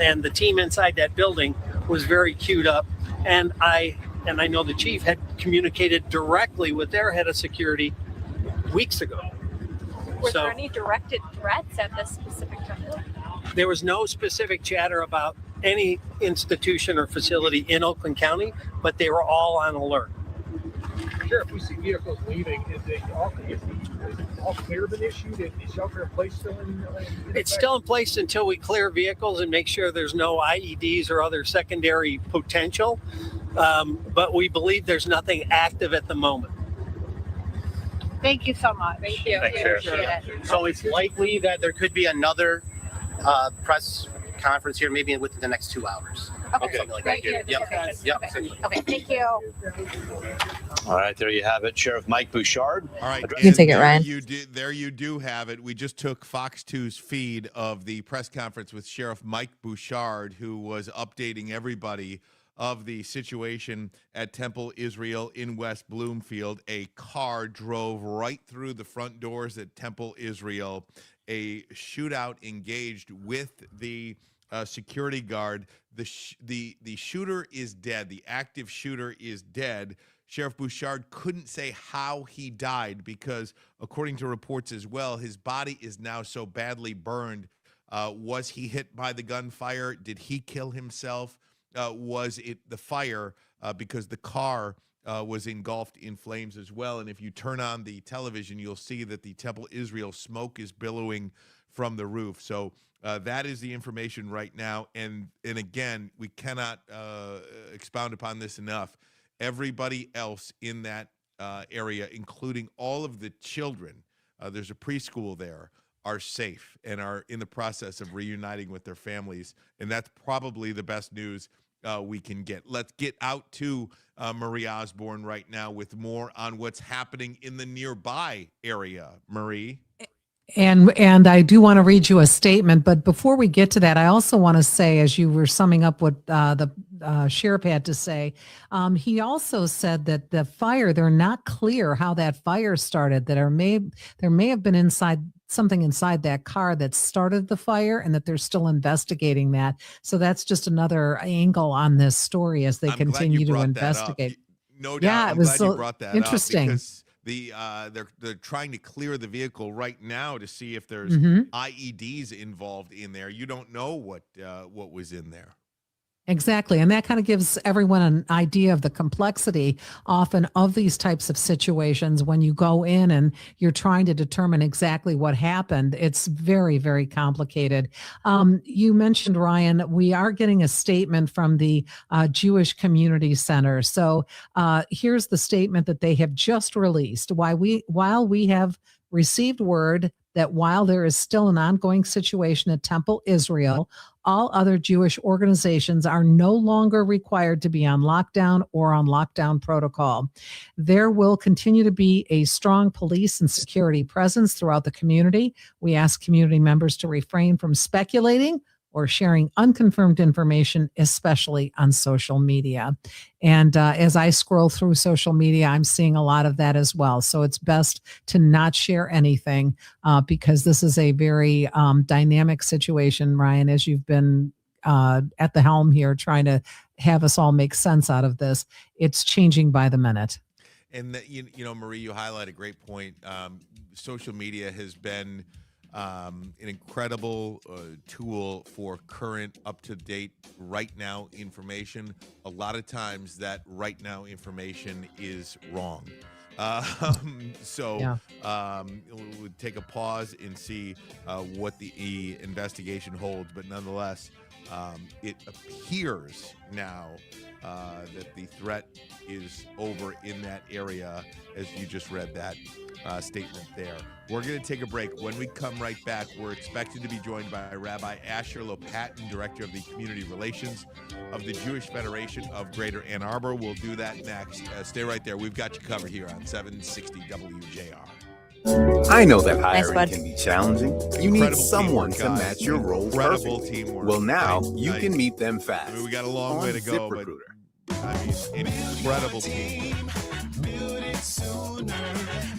And the team inside that building was very queued up. And I know the chief had communicated directly with their head of security weeks ago. Were there any directed threats at this specific time? There was no specific chatter about any institution or facility in Oakland County, but they were all on alert. Sheriff, we see vehicles leaving. Is all clear been issued? Is shelter in place still in It's still in place until we clear vehicles and make sure there's no IEDs or other secondary potential. But we believe there's nothing active at the moment. Thank you so much. Thank you. So it's likely that there could be another press conference here, maybe within the next 2 hours. Okay. Something like Right that. here. Yep. Okay. Yep. Okay. Thank you. All right, there you have it, Sheriff Mike Bouchard. All right, You can take it, there Ryan. There you do have it. We just took Fox 2's feed of the press conference with Sheriff Mike Bouchard, who was updating everybody of the situation at Temple Israel in West Bloomfield. A car drove right through the front doors at Temple Israel. A shootout engaged with the security guard. The shooter is dead. The active shooter is dead. Sheriff Bouchard couldn't say how he died because, according to reports as well, his body is now so badly burned. Was he hit by the gunfire? Did he kill himself? Was it the fire because the car was engulfed in flames as well? And if you turn on the television, you'll see that the Temple Israel smoke is billowing from the roof. So that is the information right now. And again, we cannot expound upon this enough. Everybody else in that area, including all of the children, there's a preschool there, are safe and are in the process of reuniting with their families. And that's probably the best news we can get. Let's get out to Marie Osborne right now with more on what's happening in the nearby area. Marie? And I do want to read you a statement, but before we get to that, I also want to say, as you were summing up what the sheriff had to say, he also said that the fire, they're not clear how that fire started, that there may have been something inside that car that started the fire, and that they're still investigating that. So that's just another angle on this story as they continue to investigate. No doubt. Yeah, I'm it was glad you brought that interesting. up because they're trying to clear the vehicle right now to see if there's Mhm. IEDs involved in there. You don't know what was in there. Exactly. And that kind of gives everyone an idea of the complexity often of these types of situations when you go in and you're trying to determine exactly what happened. It's very, very complicated. You mentioned, Ryan, we are getting a statement from the Jewish Community Center. So here's the statement that they have just released. While we have received word that while there is still an ongoing situation at Temple Israel, all other Jewish organizations are no longer required to be on lockdown or on lockdown protocol. There will continue to be a strong police and security presence throughout the community. We ask community members to refrain from speculating or sharing unconfirmed information, especially on social media. And as I scroll through social media, I'm seeing a lot of that as well. So it's best to not share anything because this is a very dynamic situation, Ryan, as you've been at the helm here trying to have us all make sense out of this. It's changing by the minute. And, you know, Marie, you highlight a great point. Social media has been an incredible tool for current, up-to-date, right now information. A lot of times that right now information is wrong. We'll take a pause and see what the investigation holds. But nonetheless, it appears now that the threat is over in that area, as you just read that statement there. We're going to take a break. When we come right back, we're expected to be joined by Rabbi Asher Lopatin, Director of the Community Relations of the Jewish Federation of Greater Ann Arbor. We'll do that next. Stay right there. We've got you covered here on 760 WJR. I know that hiring can be challenging. You need someone to guys. match your role Incredible perfectly. teamwork. Well, now you Nice. can meet them fast. I mean, we got a long way to go, but I mean, an incredible team. Build it sooner.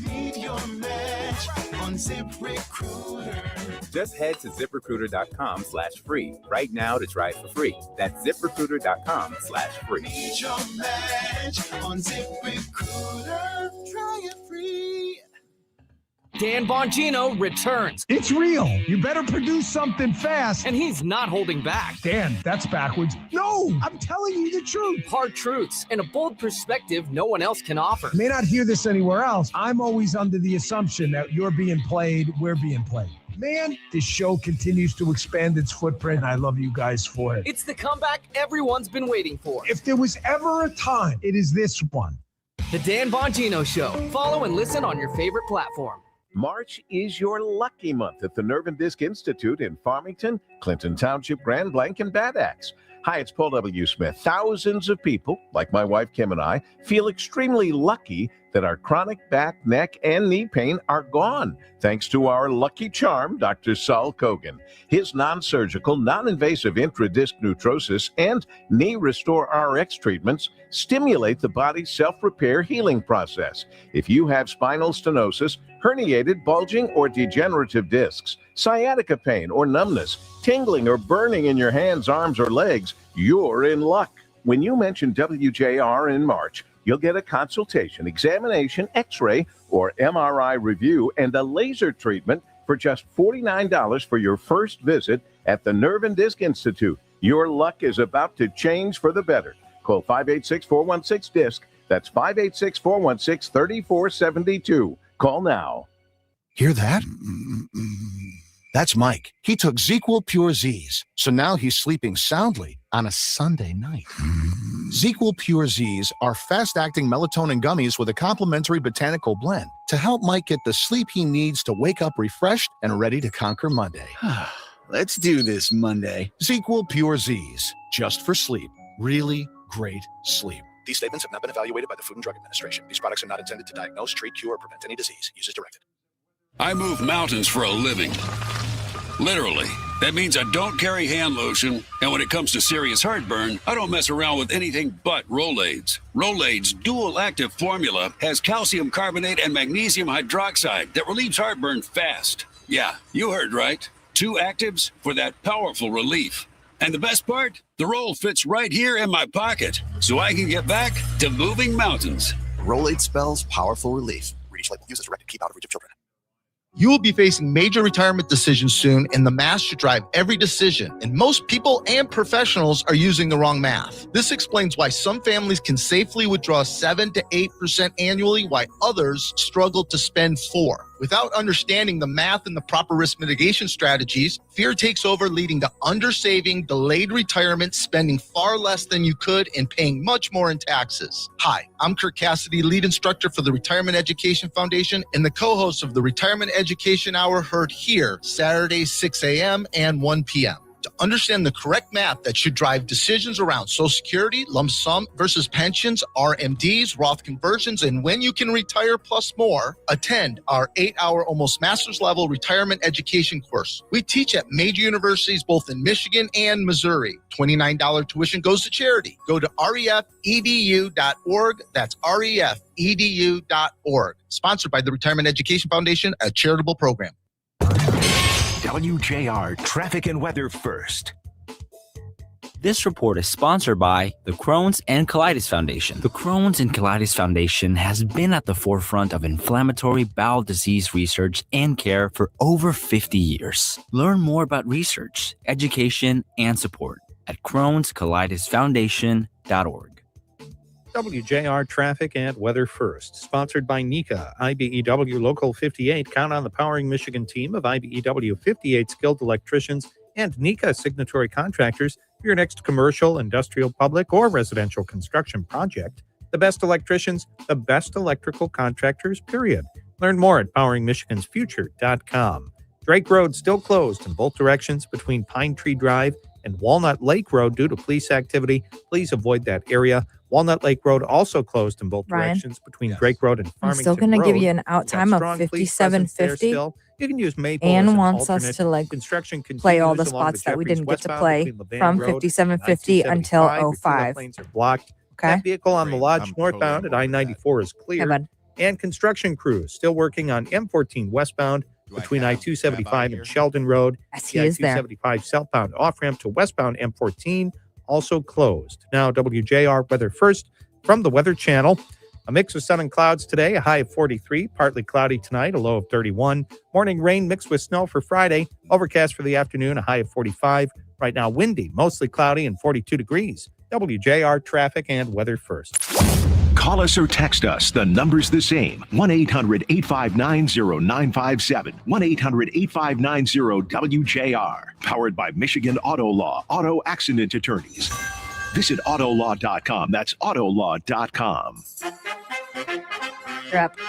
Meet your match on ZipRecruiter. Just head to ZipRecruiter.com/free right now to try it for free. That's ZipRecruiter.com/free. Meet your match on ZipRecruiter. Try it free. Dan Bongino returns. It's real. You better produce something fast. And he's not holding back. Dan, that's backwards. No, I'm telling you the truth. Hard truths and a bold perspective no one else can offer. You may not hear this anywhere else. I'm always under the assumption that you're being played, we're being played. Man, this show continues to expand its footprint. I love you guys for it. It's the comeback everyone's been waiting for. If there was ever a time, it is this one. The Dan Bongino Show. Follow and listen on your favorite platform. March is your lucky month at the Nerve and Disc Institute in Farmington, Clinton Township, Grand Blanc, and Bad Axe. Hi, it's Paul W. Smith. Thousands of people, like my wife Kim and I, feel extremely lucky that our chronic back, neck, and knee pain are gone, thanks to our lucky charm, Dr. Saul Kogan. His non-surgical, non-invasive intradisc neutrosis and Knee Restore RX treatments stimulate the body's self-repair healing process. If you have spinal stenosis, herniated, bulging, or degenerative discs, sciatica pain or numbness, tingling or burning in your hands, arms, or legs, you're in luck. When you mention WJR in March, You'll get a consultation, examination, x-ray, or MRI review, and a laser treatment for just $49 for your first visit at the Nerve and Disc Institute. Your luck is about to change for the better. Call 586-416-DISC. That's 586-416-3472. Call now. Hear that? That's Mike. He took ZQL Pure Z's, so now he's sleeping soundly on a Sunday night. ZQL Pure Z's are fast-acting melatonin gummies with a complementary botanical blend to help Mike get the sleep he needs to wake up refreshed and ready to conquer Monday. Let's do this Monday. ZQL Pure Z's, just for sleep. Really great sleep. These statements have not been evaluated by the Food and Drug Administration. These products are not intended to diagnose, treat, cure, or prevent any disease. Use as directed. I move mountains for a living. Literally. That means I don't carry hand lotion, and when it comes to serious heartburn, I don't mess around with anything but Rolaids. Rolaids' dual-active formula has calcium carbonate and magnesium hydroxide that relieves heartburn fast. Yeah, you heard right. 2 actives for that powerful relief. And the best part? The roll fits right here in my pocket, so I can get back to moving mountains. Rolade spells powerful relief. Read each label. Use as directed. Keep out of reach of children. You will be facing major retirement decisions soon, and the math should drive every decision. And most people and professionals are using the wrong math. This explains why some families can safely withdraw 7 to 8% annually, while others struggle to spend 4%. Without understanding the math and the proper risk mitigation strategies, fear takes over, leading to undersaving, delayed retirement, spending far less than you could, and paying much more in taxes. Hi, I'm Kirk Cassidy, lead instructor for the Retirement Education Foundation and the co-host of the Retirement Education Hour, heard here Saturdays 6 a.m. and 1 p.m. To understand the correct math that should drive decisions around Social Security, lump sum versus pensions, RMDs, Roth conversions, and when you can retire plus more, attend our 8-hour, almost master's level retirement education course. We teach at major universities both in Michigan and Missouri. $29 tuition goes to charity. Go to refedu.org. That's refedu.org. Sponsored by the Retirement Education Foundation, a charitable program. WJR Traffic and Weather First. This report is sponsored by the Crohn's and Colitis Foundation. The Crohn's and Colitis Foundation has been at the forefront of inflammatory bowel disease research and care for over 50 years. Learn more about research, education, and support at Crohn'sColitisFoundation.org. WJR Traffic and Weather First, sponsored by NECA, IBEW Local 58. Count on the Powering Michigan team of IBEW 58 skilled electricians and NECA signatory contractors for your next commercial, industrial, public, or residential construction project. The best electricians, the best electrical contractors, period. Learn more at poweringmichigansfuture.com. Drake Road still closed in both directions between Pine Tree Drive and Walnut Lake Road due to police activity. Please avoid that area. Walnut Lake Road also closed in both directions between Drake Road and Farmington I'm still going to give you an out We've got time of strong police presence there 57.50. still. You can use Maple as Anne an wants alternate. us to Construction play all the continues along spots that we Jeffries didn't get to westbound play between Levan from Road and 57.50 until I-275. Your 05. lanes are blocked. Okay. That vehicle on the Lodge northbound at I-94 is clear. bud. And construction crews still working on M14 westbound between I-275 and Sheldon Road. Yes, The he is there. I-275 southbound off-ramp to westbound M14 also closed. Now, WJR Weather First from the Weather Channel. A mix of sun and clouds today, a high of 43, partly cloudy tonight, a low of 31. Morning rain mixed with snow for Friday. Overcast for the afternoon, a high of 45. Right now, windy, mostly cloudy, and 42 degrees. WJR Traffic and Weather First. Call us or text us. The number's the same. 1-800-859-0957. 1-800-859-WJR. Powered by Michigan Auto Law. Auto Accident Attorneys. Visit autolaw.com. That's autolaw.com. Yep.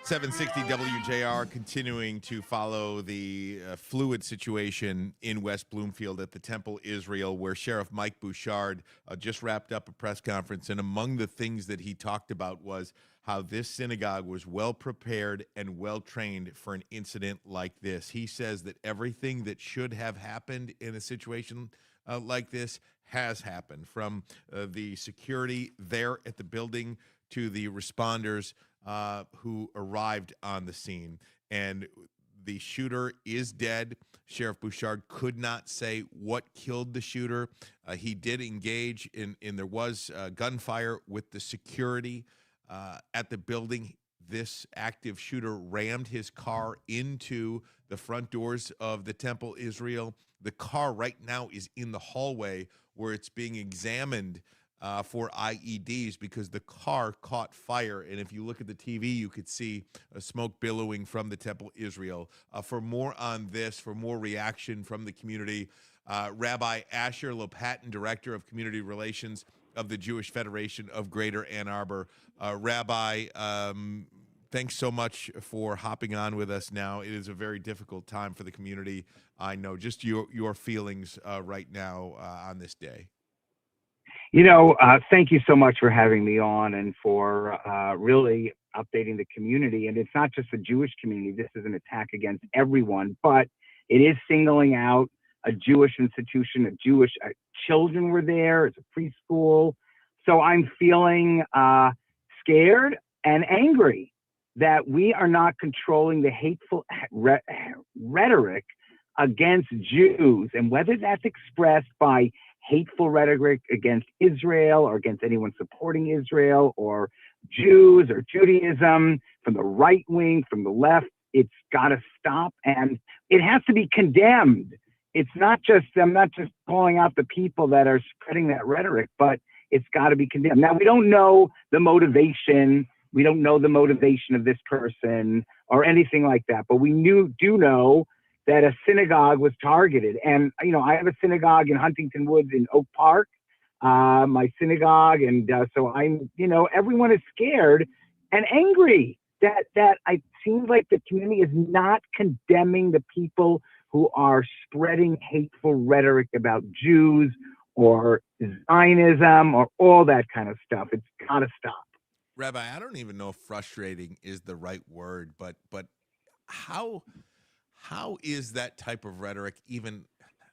760 WJR continuing to follow the fluid situation in West Bloomfield at the Temple Israel, where Sheriff Mike Bouchard just wrapped up a press conference. And among the things that he talked about was how this synagogue was well prepared and well trained for an incident like this. He says that everything that should have happened in a situation like this has happened, from the security there at the building to the responders who arrived on the scene. And the shooter is dead. Sheriff Bouchard could not say what killed the shooter. He did engage in there was gunfire with the security at the building. This active shooter rammed his car into the front doors of the Temple Israel. The car right now is in the hallway where it's being examined for IEDs because the car caught fire. And if you look at the TV, you could see smoke billowing from the Temple Israel. For more on this, for more reaction from the community, Rabbi Asher Lopatin, Director of Community Relations of the Jewish Federation of Greater Ann Arbor. Rabbi, thanks so much for hopping on with us now. It is a very difficult time for the community. I know. Just your feelings right now on this day. Thank you so much for having me on and for really updating the community. And it's not just the Jewish community. This is an attack against everyone, but it is singling out a Jewish institution, Jewish children were there. It's a preschool. So I'm feeling scared and angry that we are not controlling the hateful rhetoric against Jews, and whether that's expressed by hateful rhetoric against Israel or against anyone supporting Israel or Jews or Judaism from the right wing, from the left, it's got to stop and it has to be condemned. It's not just, I'm not just calling out the people that are spreading that rhetoric, but it's got to be condemned. Now, we don't know the motivation. We don't know the motivation of this person or anything like that, but we do know that a synagogue was targeted. And, I have a synagogue in Huntington Woods in Oak Park, my synagogue. And so I'm, everyone is scared and angry that it seems like the community is not condemning the people who are spreading hateful rhetoric about Jews or Zionism or all that kind of stuff. It's got to stop. Rabbi, I don't even know if frustrating is the right word, but how is that type of rhetoric even,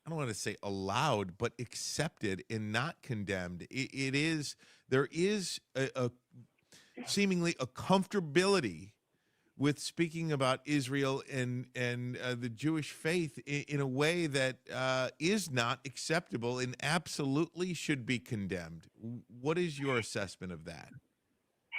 I don't want to say allowed, but accepted and not condemned? There is a seemingly a comfortability with speaking about Israel and the Jewish faith in a way that is not acceptable and absolutely should be condemned. What is your assessment of that?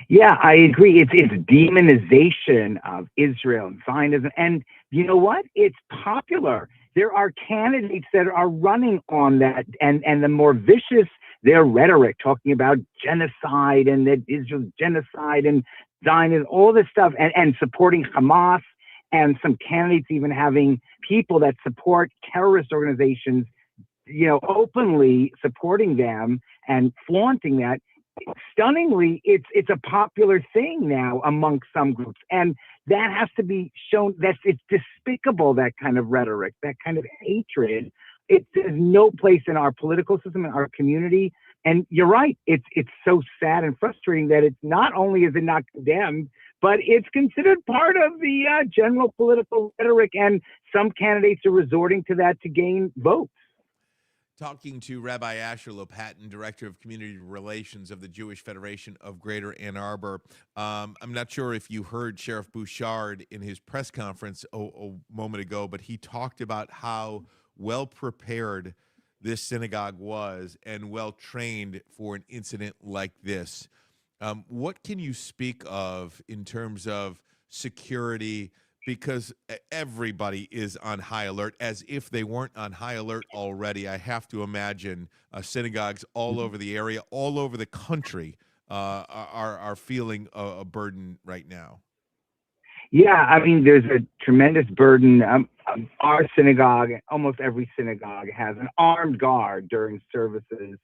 Yeah, I agree. It's demonization of Israel and Zionism. And you know what? It's popular. There are candidates that are running on that, and the more vicious their rhetoric, talking about genocide and that Israel's genocide and Zionism, all this stuff, and supporting Hamas, and some candidates even having people that support terrorist organizations, openly supporting them and flaunting that. Stunningly, it's a popular thing now amongst some groups, and that has to be shown. It's despicable, that kind of rhetoric, that kind of hatred. There's no place in our political system, in our community. And you're right, it's so sad and frustrating that it's not only is it not condemned, but it's considered part of the general political rhetoric, and some candidates are resorting to that to gain votes. Talking to Rabbi Asher Lopatin, Director of Community Relations of the Jewish Federation of Greater Ann Arbor. I'm not sure if you heard Sheriff Bouchard in his press conference a moment ago, but he talked about how well prepared this synagogue was and well trained for an incident like this. What can you speak of in terms of security? Because everybody is on high alert, as if they weren't on high alert already. I have to imagine synagogues all over the area, all over the country, are feeling a burden right now. Yeah, I mean, there's a tremendous burden. Our synagogue, almost every synagogue, has an armed guard during services.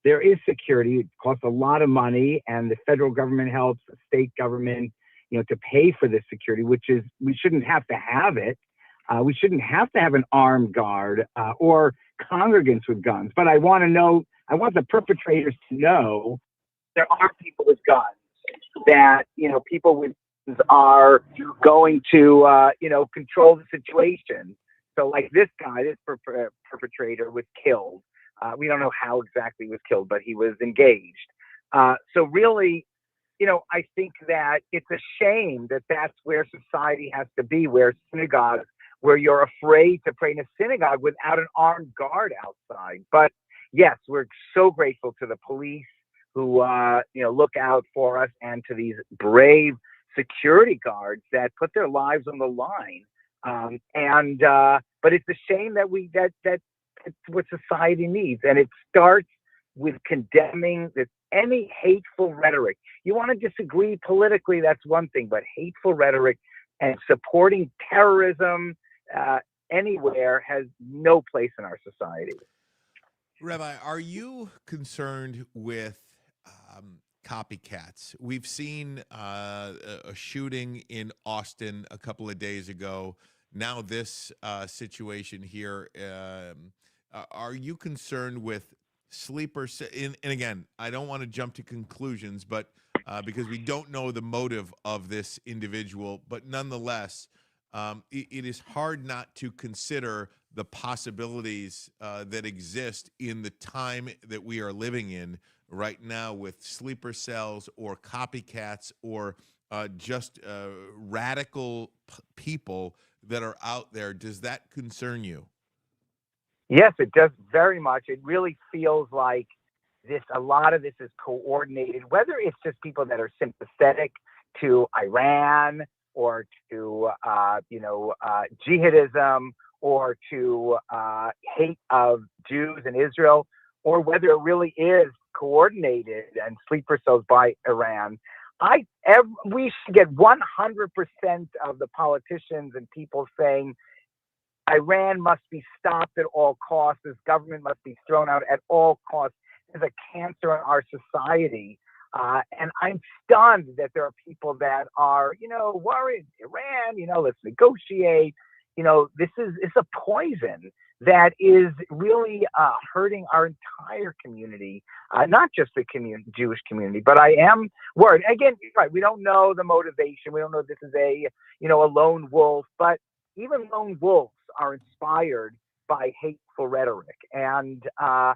There is security. It costs a lot of money, and the federal government helps, the state government, to pay for this security, which is, we shouldn't have to have it. We shouldn't have to have an armed guard or congregants with guns. But I want the perpetrators to know there are people with guns, that, people with guns are going to, control the situation. So like this guy, this perpetrator was killed. We don't know how exactly he was killed, but he was engaged. So really, I think that it's a shame that that's where society has to be, where synagogues where you're afraid to pray in a synagogue without an armed guard outside. But yes, we're so grateful to the police who look out for us, and to these brave security guards that put their lives on the line. But it's a shame that that's what society needs, and it starts with condemning any hateful rhetoric. You want to disagree politically, that's one thing, but hateful rhetoric and supporting terrorism anywhere has no place in our society. Rabbi, are you concerned with copycats? We've seen a shooting in Austin a couple of days ago. Now this situation here. Are you concerned with sleepers? And again, I don't want to jump to conclusions, but because we don't know the motive of this individual, but nonetheless, it is hard not to consider the possibilities that exist in the time that we are living in right now with sleeper cells or copycats or just radical people that are out there. Does that concern you? Yes, it does very much. It really feels like a lot of this is coordinated, whether it's just people that are sympathetic to Iran or to, jihadism or to hate of Jews in Israel, or whether it really is coordinated and sleeper cells by Iran. We should get 100% of the politicians and people saying Iran must be stopped at all costs. This government must be thrown out at all costs. It's a cancer in our society. And I'm stunned that there are people that are, worried. Iran, let's negotiate. It's a poison that is really hurting our entire community, not just the Jewish community. But I am worried. Again, right, we don't know the motivation. We don't know if this is a lone wolf. But even lone wolves are inspired by hateful rhetoric. And I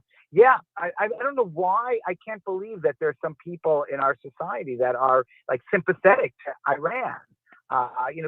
don't know why. I can't believe that there's some people in our society that are like sympathetic to Iran.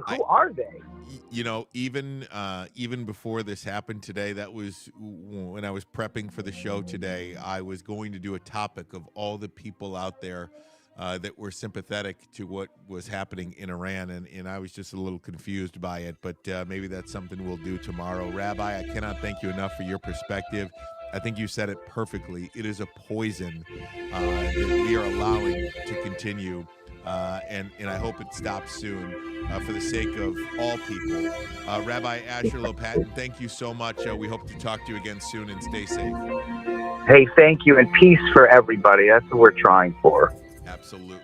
Who are they? Even before this happened today, that was when I was prepping for the show today, I was going to do a topic of all the people out there that were sympathetic to what was happening in Iran, and I was just a little confused by it, but maybe that's something we'll do tomorrow. Rabbi, I cannot thank you enough for your perspective. I think you said it perfectly. It is a poison that we are allowing to continue, and I hope it stops soon for the sake of all people. Rabbi Asher Lopatin, thank you so much. We hope to talk to you again soon, and stay safe. Hey, thank you, and peace for everybody. That's what we're trying for. Absolutely.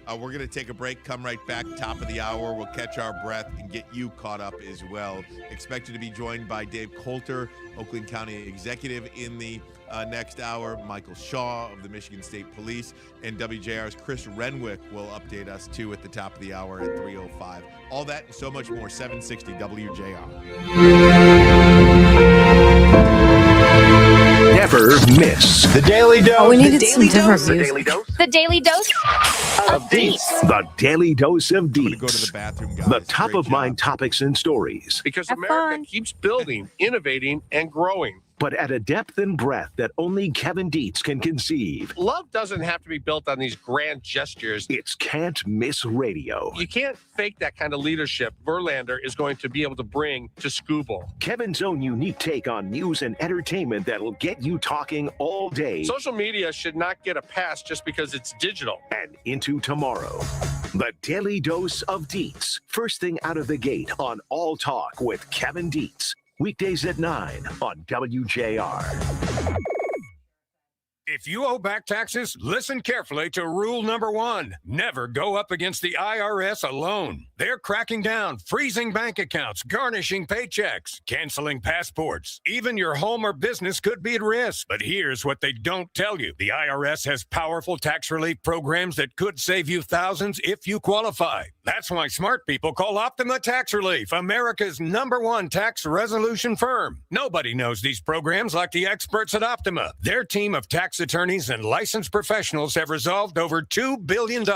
We're going to take a break, come right back, top of the hour. We'll catch our breath and get you caught up as well. Expected to be joined by Dave Coulter, Oakland County Executive, in the next hour. Michael Shaw of the Michigan State Police, and WJR's Chris Renwick will update us too at the top of the hour at 3:05. All that and so much more. 760 WJR. Never miss the Daily Dose. Oh, we needed some different The views. Daily Dose The Daily Dose of Deets. The Daily Dose of Deets. Go to the bathroom, guys. The top of mind topics and stories. Because Have America fun. keeps building, innovating, and growing. But at a depth and breadth that only Kevin Dietz can conceive. Love doesn't have to be built on these grand gestures. It's Can't Miss Radio. You can't fake that kind of leadership Verlander is going to be able to bring to Scuba. Kevin's own unique take on news and entertainment that'll get you talking all day. Social media should not get a pass just because it's digital. And into tomorrow. The Daily Dose of Dietz. First thing out of the gate on All Talk with Kevin Dietz. Weekdays at 9 on WJR. If you owe back taxes, listen carefully to rule number 1. Never go up against the IRS alone. They're cracking down, freezing bank accounts, garnishing paychecks, canceling passports. Even your home or business could be at risk. But here's what they don't tell you. The IRS has powerful tax relief programs that could save you thousands if you qualify. That's why smart people call Optima Tax Relief, America's #1 tax resolution firm. Nobody knows these programs like the experts at Optima. Their team of tax tax attorneys and licensed professionals have resolved over $2 billion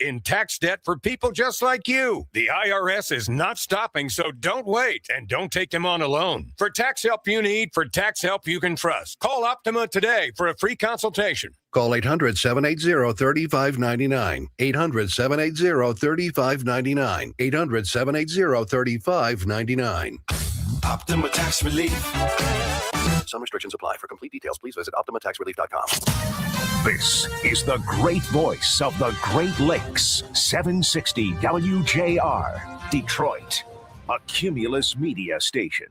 in tax debt for people just like you. The IRS is not stopping, so don't wait and don't take them on alone. For tax help you need, for tax help you can trust, call Optima today for a free consultation. Call 800-780-3599. 800-780-3599. 800-780-3599. Optima Tax Relief. Some restrictions apply. For complete details, please visit OptimaTaxRelief.com. This is the great voice of the Great Lakes. 760 WJR, Detroit, a Cumulus media station.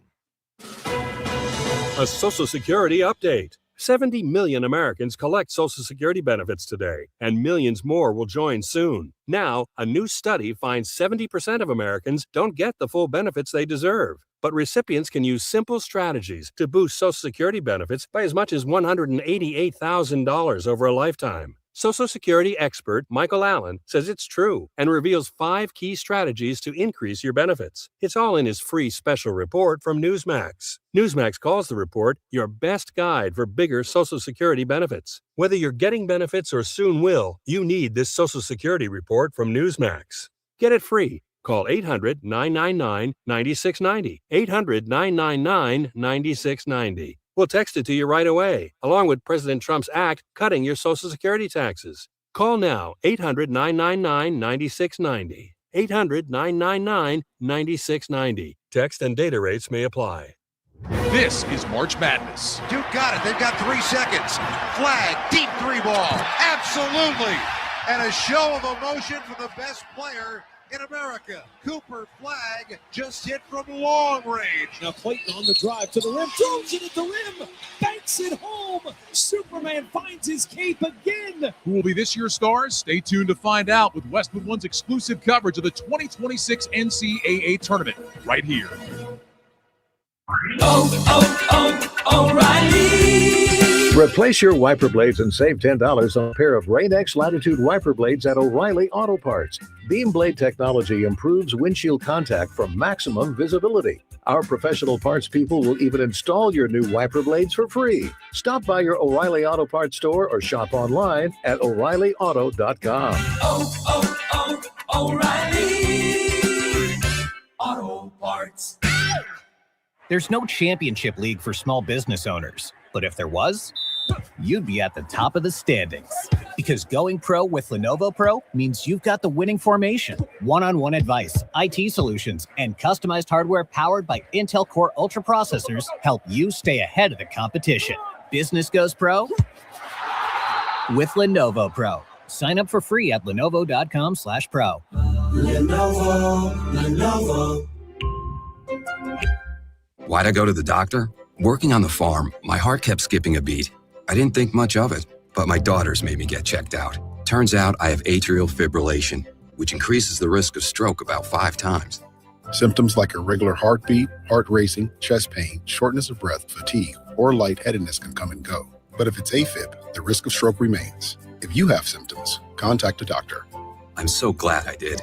A Social Security update. 70 million Americans collect Social Security benefits today, and millions more will join soon. Now, a new study finds 70% of Americans don't get the full benefits they deserve. But recipients can use simple strategies to boost Social Security benefits by as much as $188,000 over a lifetime. Social Security expert Michael Allen says it's true and reveals 5 key strategies to increase your benefits. It's all in his free special report from Newsmax. Newsmax calls the report your best guide for bigger Social Security benefits. Whether you're getting benefits or soon will, you need this Social Security report from Newsmax. Get it free. Call 800-999-9690. 800-999-9690. We'll text it to you right away, along with President Trump's act cutting your Social Security taxes. Call now, 800-999-9690. 800-999-9690. Text and data rates may apply. This is March Madness. Duke got it. They've got 3 seconds. Flag, deep 3 ball. Absolutely. And a show of emotion for the best player in America. Cooper Flag just hit from long range. Now Clayton on the drive to the rim, throws it at the rim, banks it home. Superman finds his cape again. Who will be this year's stars? Stay tuned to find out with Westwood One's exclusive coverage of the 2026 NCAA tournament right here. O'Reilly. Replace your wiper blades and save $10 on a pair of Rain-X Latitude wiper blades at O'Reilly Auto Parts. Beam blade technology improves windshield contact for maximum visibility. Our professional parts people will even install your new wiper blades for free. Stop by your O'Reilly Auto Parts store or shop online at O'ReillyAuto.com. O'Reilly Auto Parts. There's no championship league for small business owners, but if there was, you'd be at the top of the standings. Because going pro with Lenovo Pro means you've got the winning formation, one-on-one advice, IT solutions, and customized hardware powered by Intel Core Ultra processors help you stay ahead of the competition. Business goes pro with Lenovo Pro. Sign up for free at Lenovo.com/pro. Lenovo. Why'd I go to the doctor? Working on the farm, my heart kept skipping a beat. I didn't think much of it, but my daughters made me get checked out. Turns out I have atrial fibrillation, which increases the risk of stroke about 5 times. Symptoms like irregular heartbeat, heart racing, chest pain, shortness of breath, fatigue, or lightheadedness can come and go. But if it's AFib, the risk of stroke remains. If you have symptoms, contact a doctor. I'm so glad I did.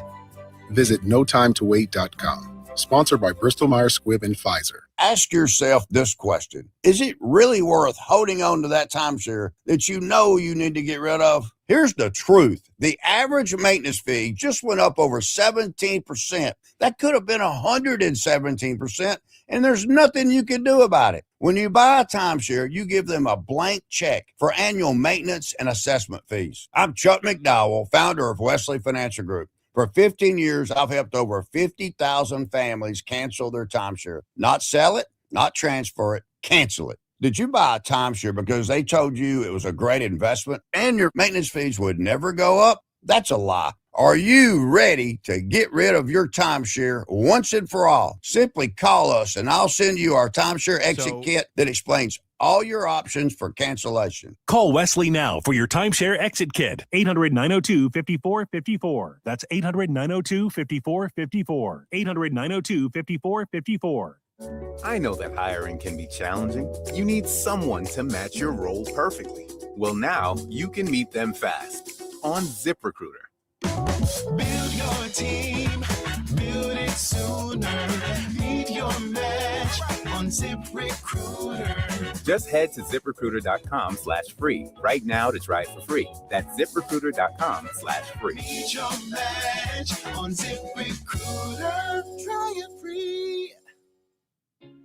Visit notimetowait.com. Sponsored by Bristol Myers Squibb and Pfizer. Ask yourself this question. Is it really worth holding on to that timeshare that you know you need to get rid of? Here's the truth. The average maintenance fee just went up over 17%. That could have been 117%, and there's nothing you can do about it. When you buy a timeshare, you give them a blank check for annual maintenance and assessment fees. I'm Chuck McDowell, founder of Wesley Financial Group. For 15 years, I've helped over 50,000 families cancel their timeshare. Not sell it, not transfer it, cancel it. Did you buy a timeshare because they told you it was a great investment and your maintenance fees would never go up? That's a lie. Are you ready to get rid of your timeshare once and for all? Simply call us and I'll send you our timeshare exit kit that explains all your options for cancellation. Call Wesley now for your timeshare exit kit. 800-902-5454. That's 800-902-5454. 800-902-5454. I know that hiring can be challenging. You need someone to match your role perfectly. Well, now you can meet them fast on ZipRecruiter. Build your team, build it sooner. Meet your match on ZipRecruiter. Just head to ZipRecruiter.com/free right now to try it for free. That's ZipRecruiter.com/free. Meet your match on ZipRecruiter. Try it free.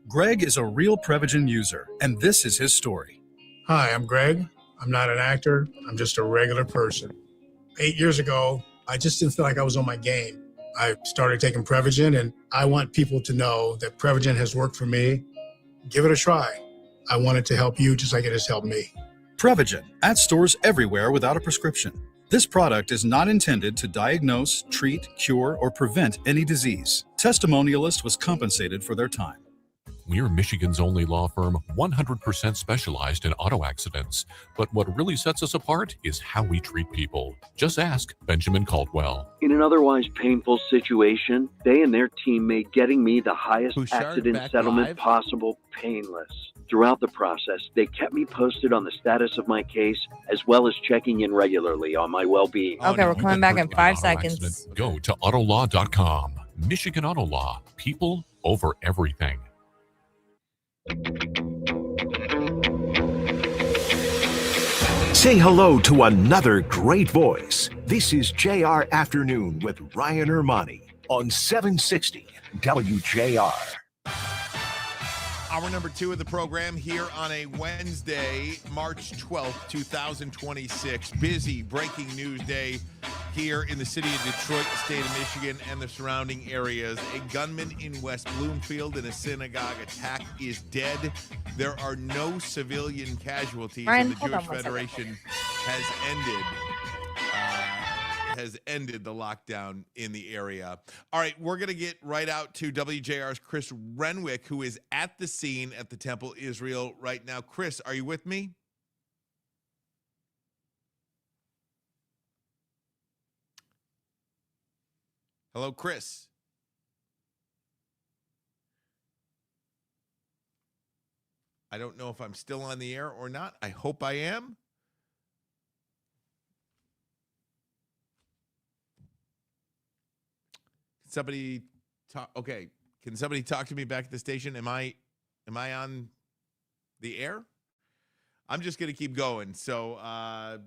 Greg is a real Prevagen user, and this is his story. Hi, I'm Greg. I'm not an actor. I'm just a regular person. 8 years ago, I just didn't feel like I was on my game. I started taking Prevagen, and I want people to know that Prevagen has worked for me. Give it a try. I want it to help you just like it has helped me. Prevagen, at stores everywhere without a prescription. This product is not intended to diagnose, treat, cure, or prevent any disease. Testimonialist was compensated for their time. We're Michigan's only law firm 100% specialized in auto accidents. But what really sets us apart is how we treat people. Just ask Benjamin Caldwell. In an otherwise painful situation, they and their team made getting me the highest Bouchard accident back settlement live? possible painless. Throughout the process, they kept me posted on the status of my case, as well as checking in regularly on my well-being. Okay, we're coming back in 5 seconds. Go to autolaw.com. Michigan Auto Law. People over everything. Say hello to another great voice. This is JR Afternoon with Ryan Ermanni on 760 WJR. Hour number 2 of the program here on a Wednesday, March 12th, 2026. Busy breaking news day here in the city of Detroit, the state of Michigan, and the surrounding areas. A gunman in West Bloomfield in a synagogue attack is dead. There are no civilian casualties, Ryan, and the hold on Jewish 1 second. Federation has ended the lockdown in the area. All right, we're going to get right out to WJR's Chris Renwick, who is at the scene at the Temple Israel right now. Chris, are you with me? Hello, Chris. I don't know if I'm still on the air or not. I hope I am. Somebody talk. Okay, can somebody talk to me back at the station? Am I on the air? I'm just going to keep going. So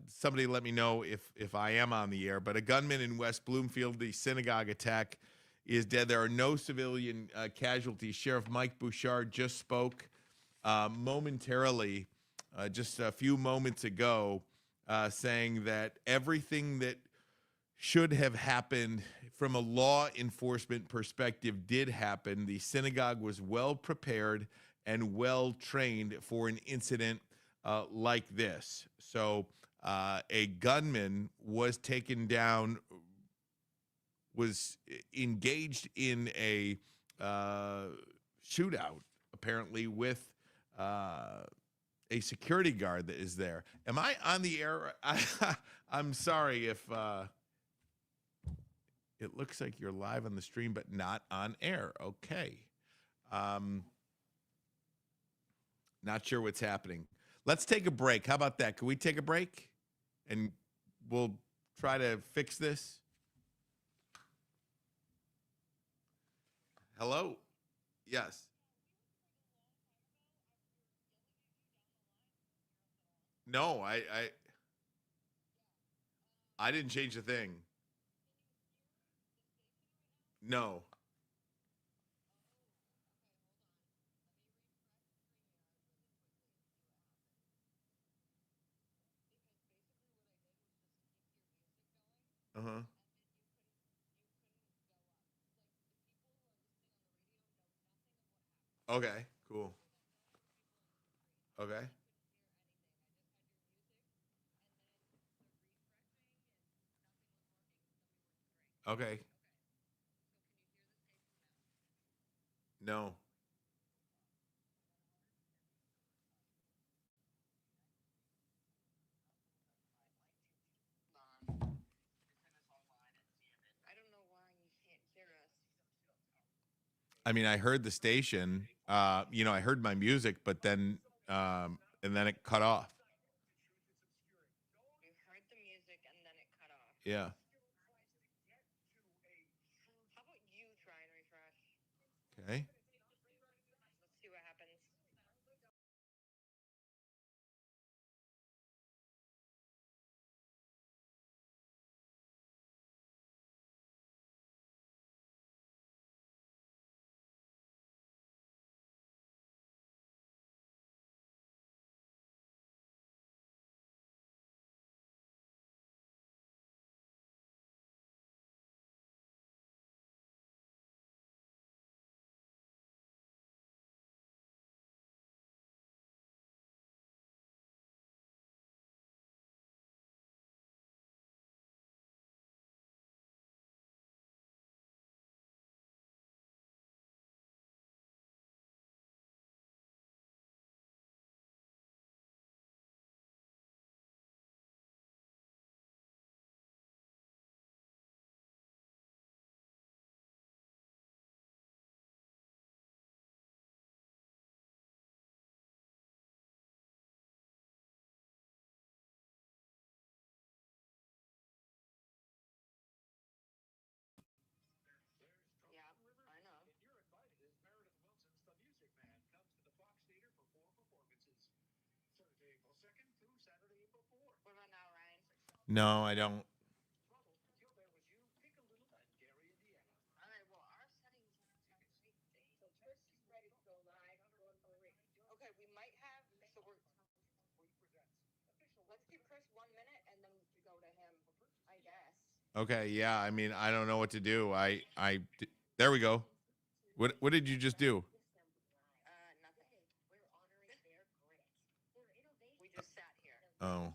somebody let me know if I am on the air. But a gunman in West Bloomfield, the synagogue attack, is dead. There are no civilian casualties. Sheriff Mike Bouchard just spoke momentarily, just a few moments ago, saying that everything that should have happened from a law enforcement perspective did happen. The synagogue was well prepared and well trained for an incident like this. So a gunman was taken down, was engaged in a shootout, apparently, with a security guard that is there. Am I on the air? I'm sorry if it looks like you're live on the stream, but not on air. Okay. Not sure what's happening. Let's take a break. How about that? Can we take a break? And we'll try to fix this. Hello? Yes. No, I didn't change a thing. No. Uh-huh. Okay, cool. Okay. Okay. No. I mean, I heard the station, I heard my music, but then, and then it cut off. Yeah. Okay. No, I don't. Okay, yeah. I mean, I don't know what to do. There we go. What did you just do? Oh,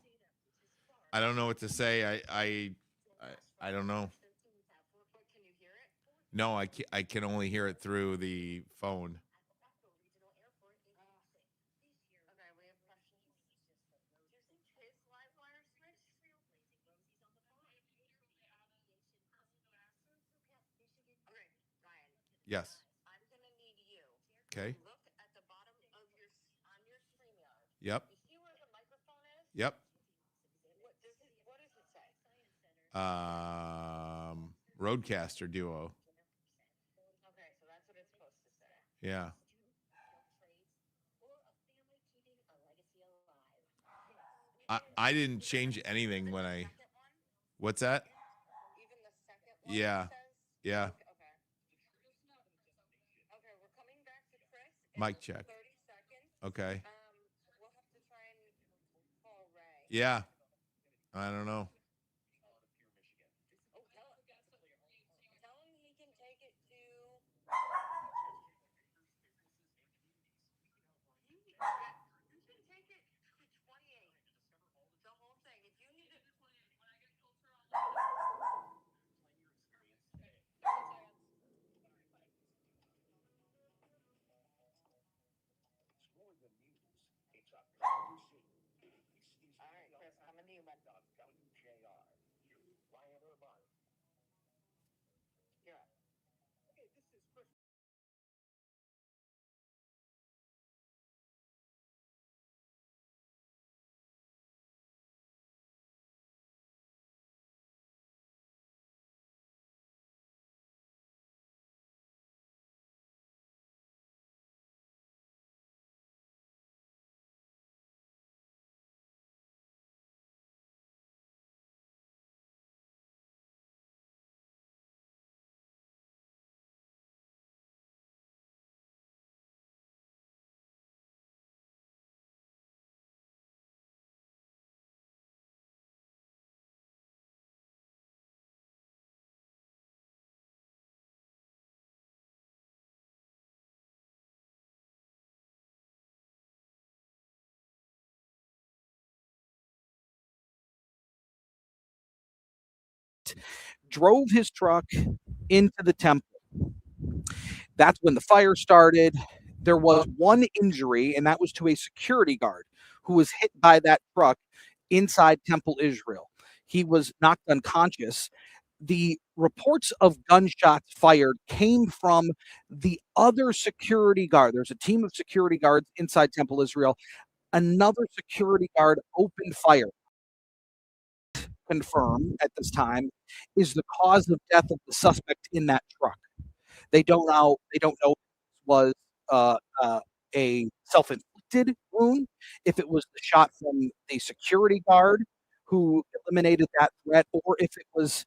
I don't know what to say. I don't know. No, I can only hear it through the phone. Yes. Okay. Yep. Yep. Roadcaster duo. Yeah. I didn't change anything when I. What's that? Yeah. Yeah. Mic check. Okay. Yeah. I don't know. Drove his truck into the temple. That's when the fire started. There was one injury, and that was to a security guard who was hit by that truck inside Temple Israel. He was knocked unconscious. The reports of gunshots fired came from the other security guard. There's a team of security guards inside Temple Israel. Another security guard opened fire. Confirmed at this time is the cause of death of the suspect in that truck. They don't know if it was a self-inflicted wound, if it was the shot from the security guard who eliminated that threat, or if it was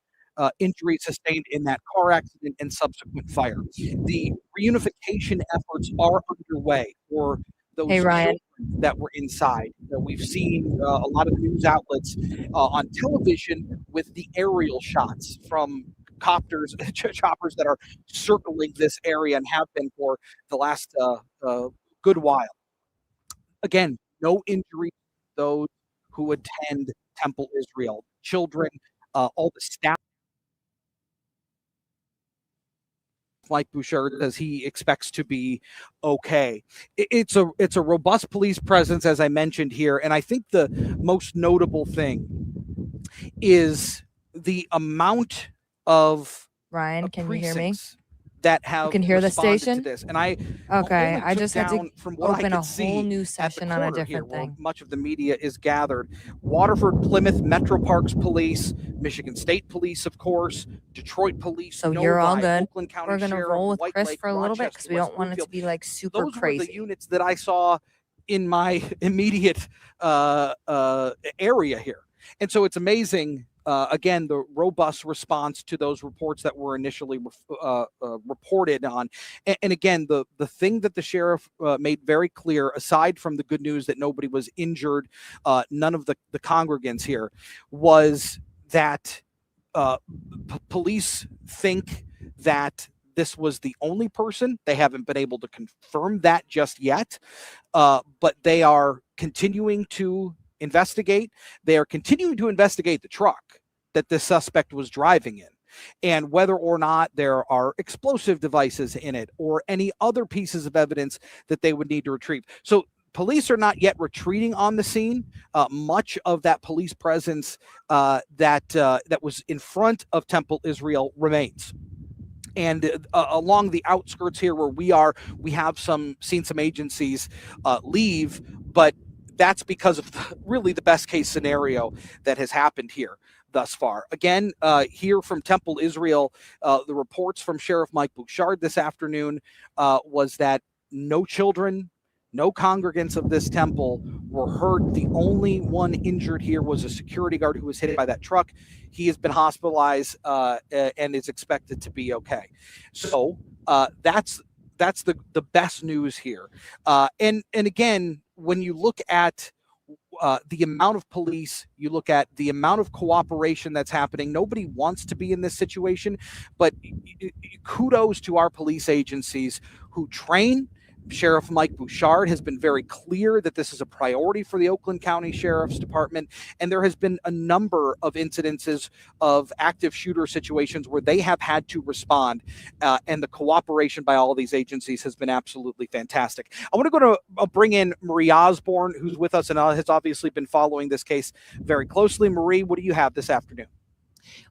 injury sustained in that car accident and subsequent fire. The reunification efforts are underway for those children that were inside. We've seen a lot of news outlets on television with the aerial shots from copters, choppers that are circling this area and have been for the last good while. Again, no injury to those who attend Temple Israel. Children, all the staff. Mike Bouchard says he expects to be okay. It's a robust police presence, as I mentioned here, and I think the most notable thing is the amount of Ryan, can you hear me? That have you can hear the station to this, and I just had to from what open I a whole new session on a different thing. Much of the media is gathered. Waterford, Plymouth, Metro Parks Police, Michigan State Police, of course, Detroit Police. So you're all good. Oakland County We're gonna Sheriff, roll with White Chris Lake, for a little bit because we West don't want it to Bloomfield. be like super Those crazy. were the units that I saw in my immediate area here. And so it's amazing, again, the robust response to those reports that were initially reported on. And again, the thing that the sheriff made very clear, aside from the good news that nobody was injured, none of the congregants here, was that police think that this was the only person. They haven't been able to confirm that just yet, but they are continuing to investigate. They are continuing to investigate the truck that the suspect was driving in, and whether or not there are explosive devices in it or any other pieces of evidence that they would need to retrieve. So police are not yet retreating on the scene. Much of that police presence that was in front of Temple Israel remains. And along the outskirts here where we are, we have seen some agencies leave, but that's because of really the best case scenario that has happened here thus far. Again, here from Temple Israel, the reports from Sheriff Mike Bouchard this afternoon was that no children, no congregants of this temple were hurt. The only one injured here was a security guard who was hit by that truck. He has been hospitalized and is expected to be okay. So that's the best news here. And again, when you look at the amount of police, you look at the amount of cooperation that's happening. Nobody wants to be in this situation, but kudos to our police agencies who train. Sheriff Mike Bouchard has been very clear that this is a priority for the Oakland County Sheriff's Department, and there has been a number of incidences of active shooter situations where they have had to respond, and the cooperation by all of these agencies has been absolutely fantastic. I want to bring in Marie Osborne, who's with us and has obviously been following this case very closely. Marie, what do you have this afternoon?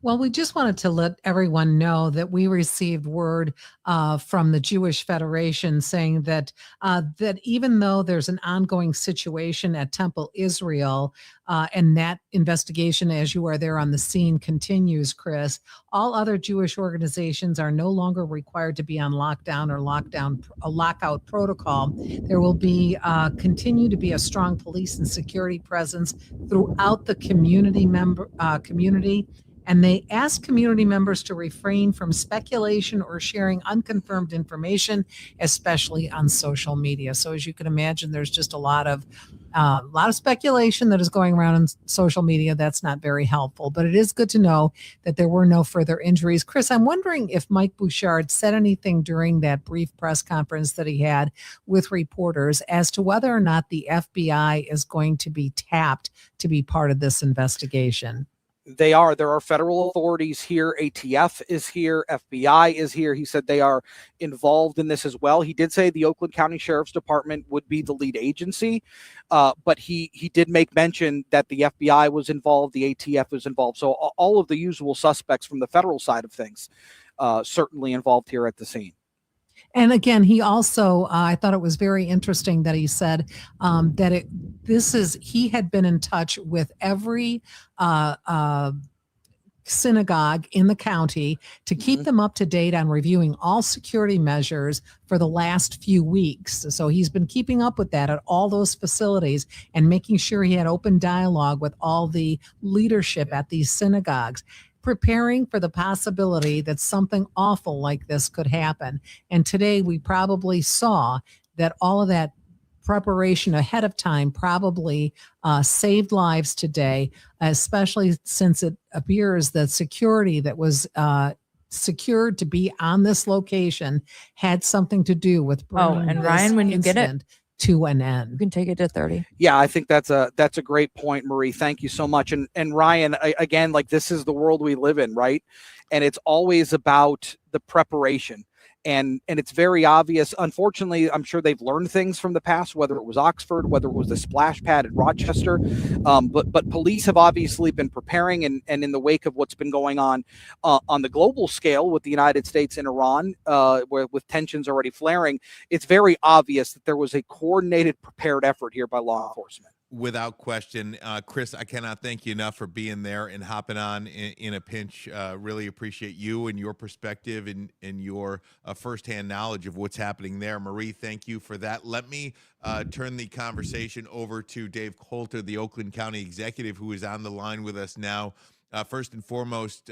Well, we just wanted to let everyone know that we received word from the Jewish Federation saying that that even though there's an ongoing situation at Temple Israel, and that investigation, as you are there on the scene, continues, Chris, all other Jewish organizations are no longer required to be on lockdown or a lockout protocol. There will be continue to be a strong police and security presence throughout the community. And they ask community members to refrain from speculation or sharing unconfirmed information, especially on social media. So as you can imagine, there's just a lot of speculation that is going around on social media. That's not very helpful, but it is good to know that there were no further injuries. Chris, I'm wondering if Mike Bouchard said anything during that brief press conference that he had with reporters as to whether or not the FBI is going to be tapped to be part of this investigation. There are federal authorities here. ATF is here. FBI is here. He said they are involved in this as well. He did say the Oakland County Sheriff's Department would be the lead agency, but he did make mention that the FBI was involved, the ATF was involved. So all of the usual suspects from the federal side of things certainly involved here at the scene. And again, he also, I thought it was very interesting that he said that he had been in touch with every synagogue in the county to keep them up to date on reviewing all security measures for the last few weeks. So he's been keeping up with that at all those facilities and making sure he had open dialogue with all the leadership at these synagogues, preparing for the possibility that something awful like this could happen. And today we probably saw that all of that preparation ahead of time probably saved lives today, especially since it appears that security that was secured to be on this location had something to do with bringing and Ryan, when you get it to an end. You can take it to 30. Yeah, I think that's a great point, Marie. Thank you so much. And Ryan, again, like, this is the world we live in, right? And it's always about the preparation. And it's very obvious. Unfortunately, I'm sure they've learned things from the past, whether it was Oxford, whether it was the splash pad at Rochester. But police have obviously been preparing, and in the wake of what's been going on the global scale with the United States and Iran, with tensions already flaring, it's very obvious that there was a coordinated, prepared effort here by law enforcement. Without question. Chris, I cannot thank you enough for being there and hopping on in a pinch. Really appreciate you and your perspective and your firsthand knowledge of what's happening there. Marie, thank you for that. Let me turn the conversation over to Dave Coulter, the Oakland County executive, who is on the line with us now. First and foremost,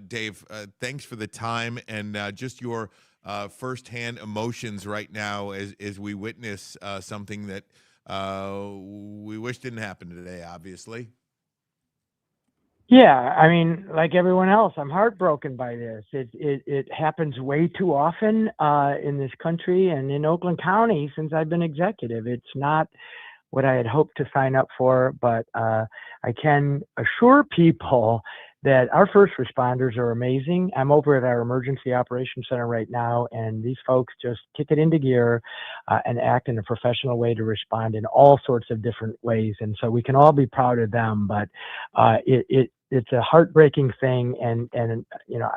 Dave, thanks for the time and just your firsthand emotions right now as we witness something that we wish didn't happen today, obviously. Yeah, I mean, like everyone else, I'm heartbroken by this. It happens way too often in this country and in Oakland County since I've been executive. It's not what I had hoped to sign up for, but I can assure people that our first responders are amazing. I'm over at our emergency operations center right now, and these folks just kick it into gear and act in a professional way to respond in all sorts of different ways. And so we can all be proud of them, but it's a heartbreaking thing. And you know,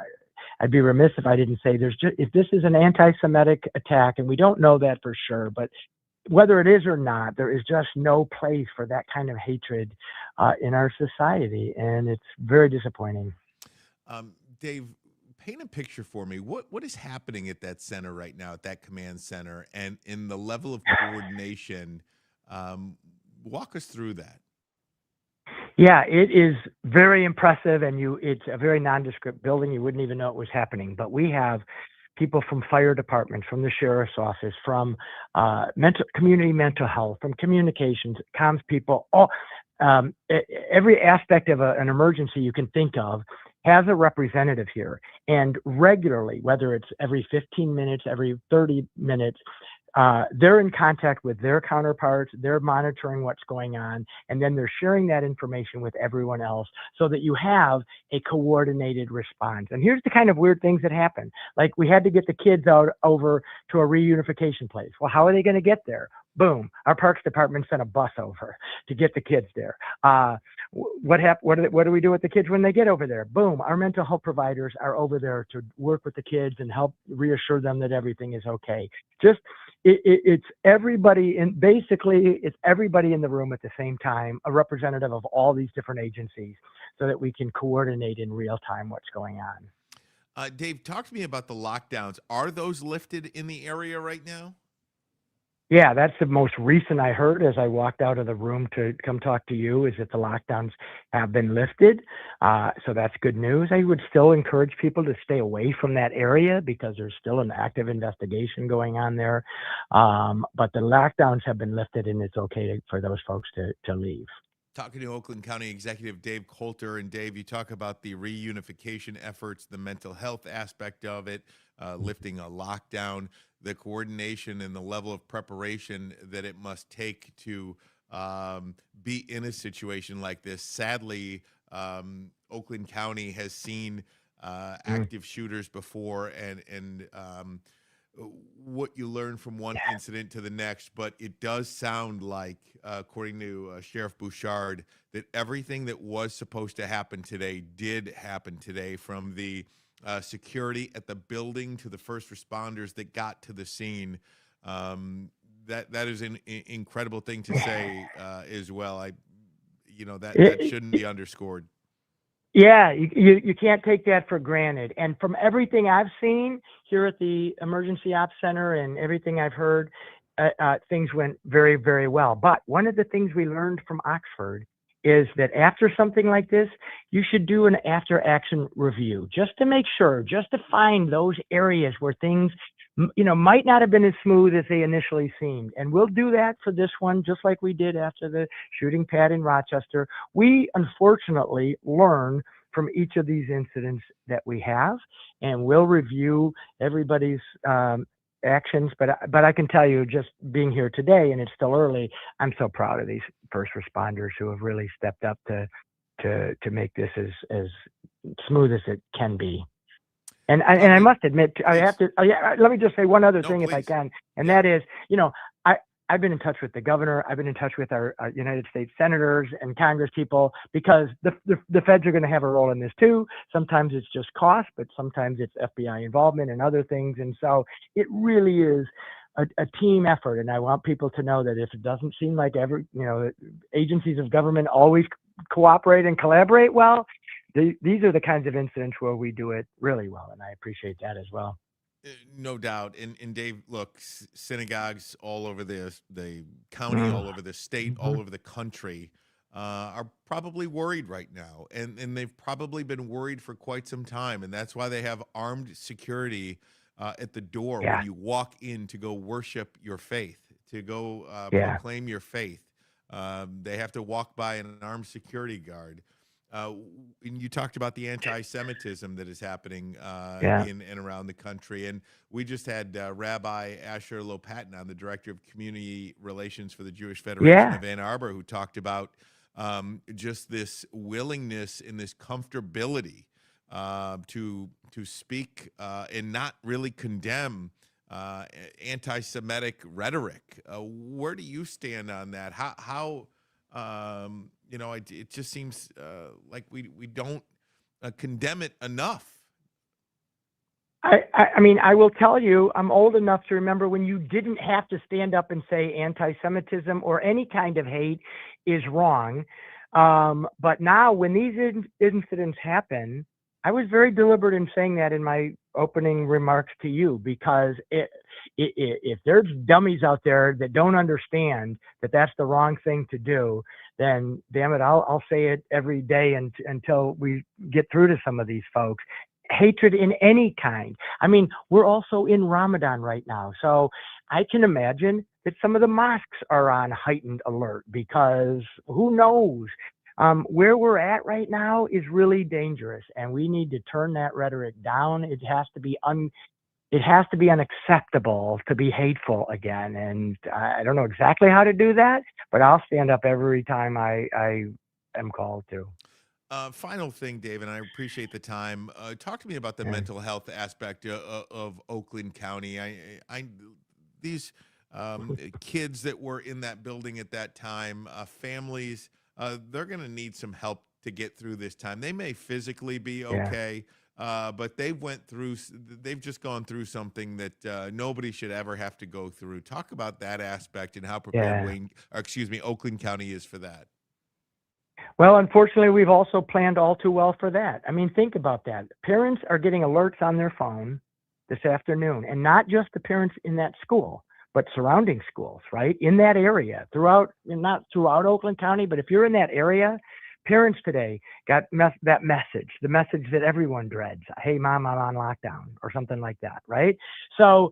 I'd be remiss if I didn't say if this is an anti-Semitic attack, and we don't know that for sure, but whether it is or not, there is just no place for that kind of hatred in our society, and it's very disappointing. Dave, paint a picture for me. What is happening at that center right now, at that command center, and in the level of coordination? Walk us through that. Yeah, it is very impressive, and it's a very nondescript building. You wouldn't even know it was happening, but we have people from fire departments, from the sheriff's office, from community mental health, from communications, comms people, every aspect of an emergency you can think of has a representative here. And regularly, whether it's every 15 minutes, every 30 minutes, they're in contact with their counterparts, they're monitoring what's going on, and then they're sharing that information with everyone else so that you have a coordinated response. And here's the kind of weird things that happen. Like, we had to get the kids over to a reunification place. Well, how are they going to get there? Boom, our parks department sent a bus over to get the kids there. What do we do with the kids when they get over there? Boom, our mental health providers are over there to work with the kids and help reassure them that everything is okay. It's everybody it's everybody in the room at the same time, a representative of all these different agencies, so that we can coordinate in real time what's going on. Dave, talk to me about the lockdowns. Are those lifted in the area right now? Yeah, that's the most recent I heard as I walked out of the room to come talk to you, is that the lockdowns have been lifted. So that's good news. I would still encourage people to stay away from that area because there's still an active investigation going on there. But the lockdowns have been lifted, and it's okay for those folks to leave. Talking to Oakland County Executive Dave Coulter. And Dave, you talk about the reunification efforts, the mental health aspect of it, lifting a lockdown, the coordination and the level of preparation that it must take to be in a situation like this. Sadly, Oakland County has seen active shooters before, and what you learn from one incident to the next, but it does sound like, according to Sheriff Bouchard, that everything that was supposed to happen today did happen today, from the security at the building to the first responders that got to the scene. That is an incredible thing to say as well. That shouldn't be underscored. Yeah, you can't take that for granted. And from everything I've seen here at the Emergency Ops Center and everything I've heard, things went very, very well. But one of the things we learned from Oxford is that after something like this, you should do an after-action review just to make sure, just to find those areas where things might not have been as smooth as they initially seemed. And we'll do that for this one, just like we did after the shooting pad in Rochester. We unfortunately learn from each of these incidents that we have, and we'll review everybody's actions. But I can tell you, just being here today, and it's still early, I'm so proud of these first responders who have really stepped up to make this as smooth as it can be. And I must admit, I have to. Let me just say one other thing, if I can, and that is, I've been in touch with the governor. I've been in touch with our United States senators and Congress people, because the feds are going to have a role in this too. Sometimes it's just cost, but sometimes it's FBI involvement and other things. And so it really is a team effort. And I want people to know that if it doesn't seem like agencies of government always cooperate and collaborate well, these are the kinds of incidents where we do it really well. And I appreciate that as well. No doubt. And Dave, look, synagogues all over the county, all over the state, all over the country are probably worried right now. And they've probably been worried for quite some time. And that's why they have armed security at the door when you walk in to go worship your faith, to go proclaim your faith. They have to walk by an armed security guard. And you talked about the anti-Semitism that is happening in and around the country. And we just had Rabbi Asher Lopatin on, the Director of Community Relations for the Jewish Federation of Ann Arbor, who talked about just this willingness and this comfortability to speak and not really condemn anti-Semitic rhetoric. Where do you stand on that? How it just seems like we don't condemn it enough. I mean, I will tell you, I'm old enough to remember when you didn't have to stand up and say anti-Semitism or any kind of hate is wrong. But now when these incidents happen, I was very deliberate in saying that in my opening remarks to you, because if there's dummies out there that don't understand that that's the wrong thing to do, then damn it, I'll say it every day until we get through to some of these folks. Hatred in any kind. I mean, we're also in Ramadan right now, so I can imagine that some of the mosques are on heightened alert, because who knows? Where we're at right now is really dangerous, and we need to turn that rhetoric down. It has to be unacceptable to be hateful again. And I don't know exactly how to do that, but I'll stand up every time I am called to. Final thing, Dave, and I appreciate the time. Talk to me about the mental health aspect of Oakland County. These kids that were in that building at that time, families, they're going to need some help to get through this time. They may physically be okay, but they've just gone through something that nobody should ever have to go through. Talk about that aspect and how prepared Oakland County is for that. Well, unfortunately, we've also planned all too well for that. I mean, think about that. Parents are getting alerts on their phone this afternoon, and not just the parents in that school, but surrounding schools, right? In that area, not throughout Oakland County, but if you're in that area, parents today got that message, the message that everyone dreads. Hey, Mom, I'm on lockdown, or something like that, right? So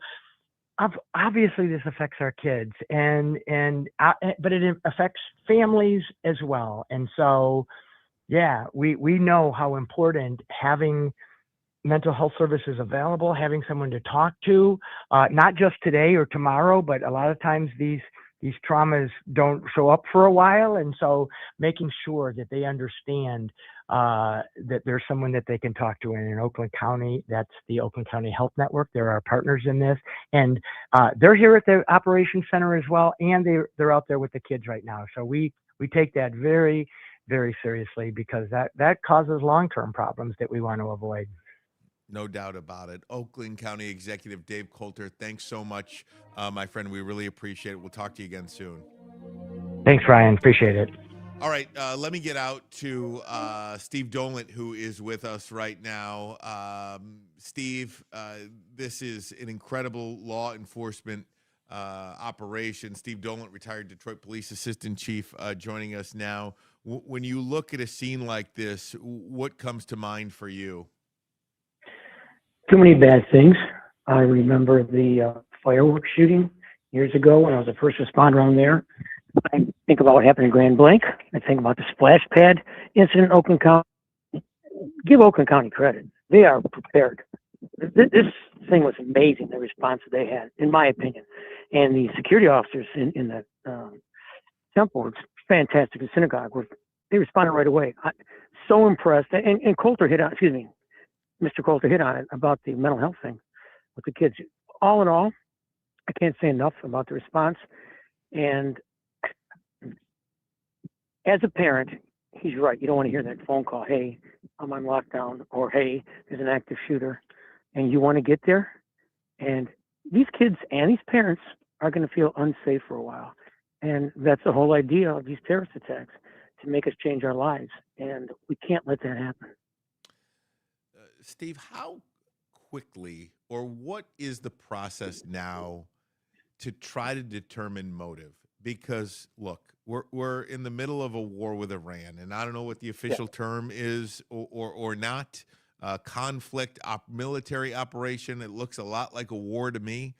obviously this affects our kids, but it affects families as well. And so, we know how important having mental health services available, having someone to talk to, not just today or tomorrow, but a lot of times these traumas don't show up for a while. And so making sure that they understand that there's someone that they can talk to. And in Oakland County, that's the Oakland County Health Network. They're our partners in this. And they're here at the Operations Center as well. And they're out there with the kids right now. So we take that very, very seriously, because that causes long-term problems that we want to avoid. No doubt about it. Oakland County Executive Dave Coulter, thanks so much, my friend. We really appreciate it. We'll talk to you again soon. Thanks, Ryan. Appreciate it. All right, let me get out to Steve Dolant, who is with us right now. Steve, this is an incredible law enforcement operation. Steve Dolant, retired Detroit Police Assistant Chief, joining us now. When you look at a scene like this, what comes to mind for you? Too many bad things. I remember the fireworks shooting years ago when I was a first responder on there. I think about what happened in Grand Blanc. I think about the splash pad incident in Oakland County. Give Oakland County credit. They are prepared. This thing was amazing, the response that they had, in my opinion. And the security officers in the temple, it's fantastic. The synagogue, they responded right away. So impressed. And Coulter hit on, Mr. Coulter hit on it about the mental health thing with the kids. All in all, I can't say enough about the response. And as a parent, he's right. You don't want to hear that phone call, hey, I'm on lockdown, or hey, there's an active shooter. And you want to get there, and these kids and these parents are going to feel unsafe for a while. And that's the whole idea of these terrorist attacks, to make us change our lives. And we can't let that happen. Steve, how quickly or what is the process now to try to determine motive? Because look, we're in the middle of a war with Iran, and I don't know what the official term is or not. Conflict, military operation. It looks a lot like a war to me.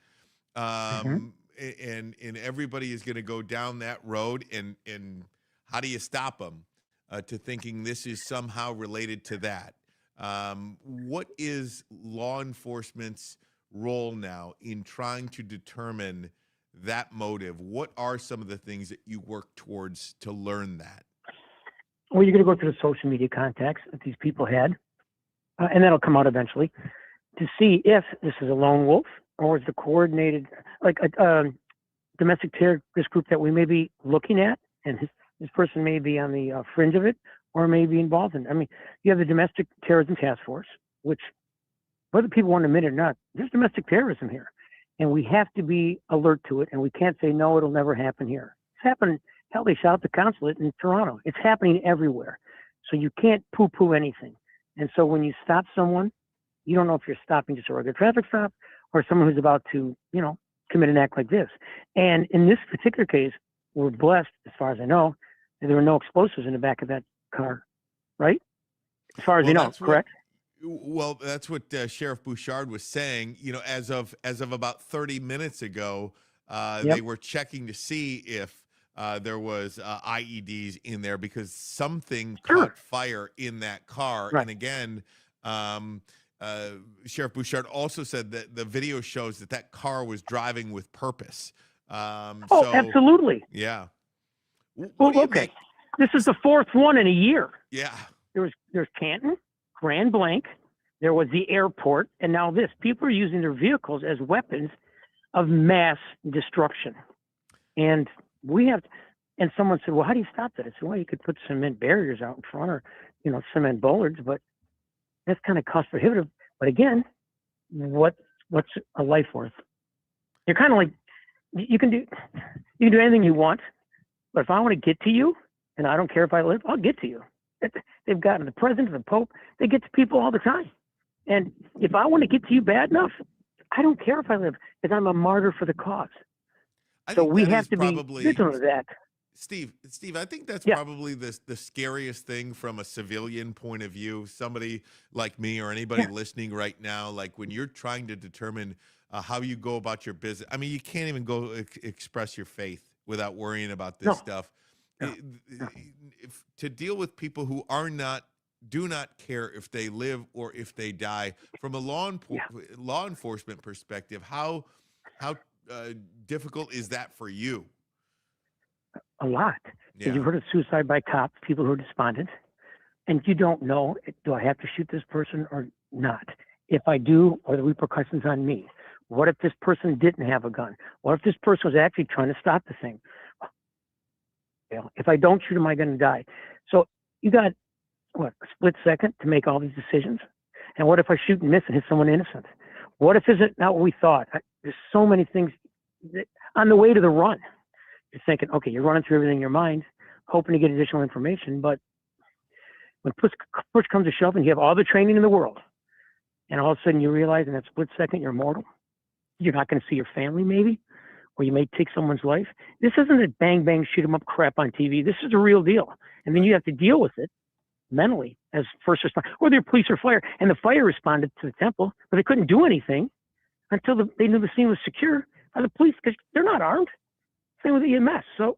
And everybody is going to go down that road. And how do you stop them to thinking this is somehow related to that? What is law enforcement's role now in trying to determine that motive? What are some of the things that you work towards to learn that? Well, you're going to go through the social media contacts that these people had, and that'll come out eventually, to see if this is a lone wolf or is the coordinated, like a domestic terrorist group that we may be looking at, and this person may be on the fringe of it or may be involved in it. I mean, you have the Domestic Terrorism Task Force, which, whether people want to admit it or not, there's domestic terrorism here. And we have to be alert to it, and we can't say, no, it'll never happen here. It's happened. Hell, they shot the consulate in Toronto. It's happening everywhere. So you can't poo-poo anything. And so when you stop someone, you don't know if you're stopping just a regular traffic stop or someone who's about to, commit an act like this. And in this particular case, we're blessed, as far as I know, that there were no explosives in the back of that car, right? As far as we know, correct? Well, that's what Sheriff Bouchard was saying. As of about 30 minutes ago, they were checking to see if there was IEDs in there because something caught fire in that car. Right. And again, Sheriff Bouchard also said that the video shows that car was driving with purpose. Absolutely. Yeah. Well, okay. This is the fourth one in a year. Yeah. There's Canton, Grand Blanc, there was the airport, and now this. People are using their vehicles as weapons of mass destruction. And we have, and someone said, well, how do you stop that? I said, well, you could put cement barriers out in front or, cement bollards, but that's kind of cost prohibitive. But again, what's a life worth? You're kind of like, you can do anything you want, but if I want to get to you, and I don't care if I live, I'll get to you. They've gotten the president, the pope, they get to people all the time. And if I want to get to you bad enough, I don't care if I live, because I'm a martyr for the cause. So we have to be vigilant of that. Steve, I think that's probably the scariest thing from a civilian point of view. Somebody like me or anybody listening right now, like when you're trying to determine how you go about your business. I mean, you can't even go express your faith without worrying about this stuff. To deal with people who do not care if they live or if they die, from a law enforcement perspective, how difficult is that for you? A lot. Yeah. You've heard of suicide by cops, people who are despondent, and you don't know, do I have to shoot this person or not? If I do, are the repercussions on me? What if this person didn't have a gun? What if this person was actually trying to stop the thing? If I don't shoot, am I going to die? So you got, a split second to make all these decisions? And what if I shoot and miss and hit someone innocent? What if isn't not what we thought? There's so many things on the way to the run. You're thinking, okay, you're running through everything in your mind, hoping to get additional information. But when push comes to shove and you have all the training in the world, and all of a sudden you realize in that split second you're mortal, you're not going to see your family maybe, or you may take someone's life. This isn't a bang, bang, shoot 'em up crap on TV. This is a real deal. And then you have to deal with it mentally as first responder, or they're police or fire. And the fire responded to the temple, but they couldn't do anything until they knew the scene was secure by the police because they're not armed. Same with EMS. So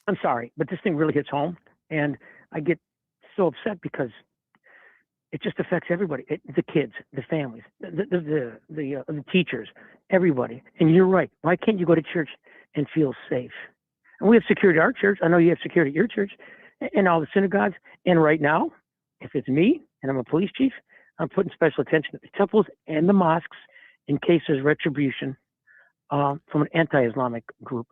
I'm sorry, but this thing really hits home. And I get so upset because it just affects everybody. The kids, the families, the teachers, everybody. And you're right. Why can't you go to church and feel safe? And we have security at our church. I know you have security at your church and all the synagogues. And right now, if it's me and I'm a police chief, I'm putting special attention to the temples and the mosques in case there's retribution from an anti-Islamic group.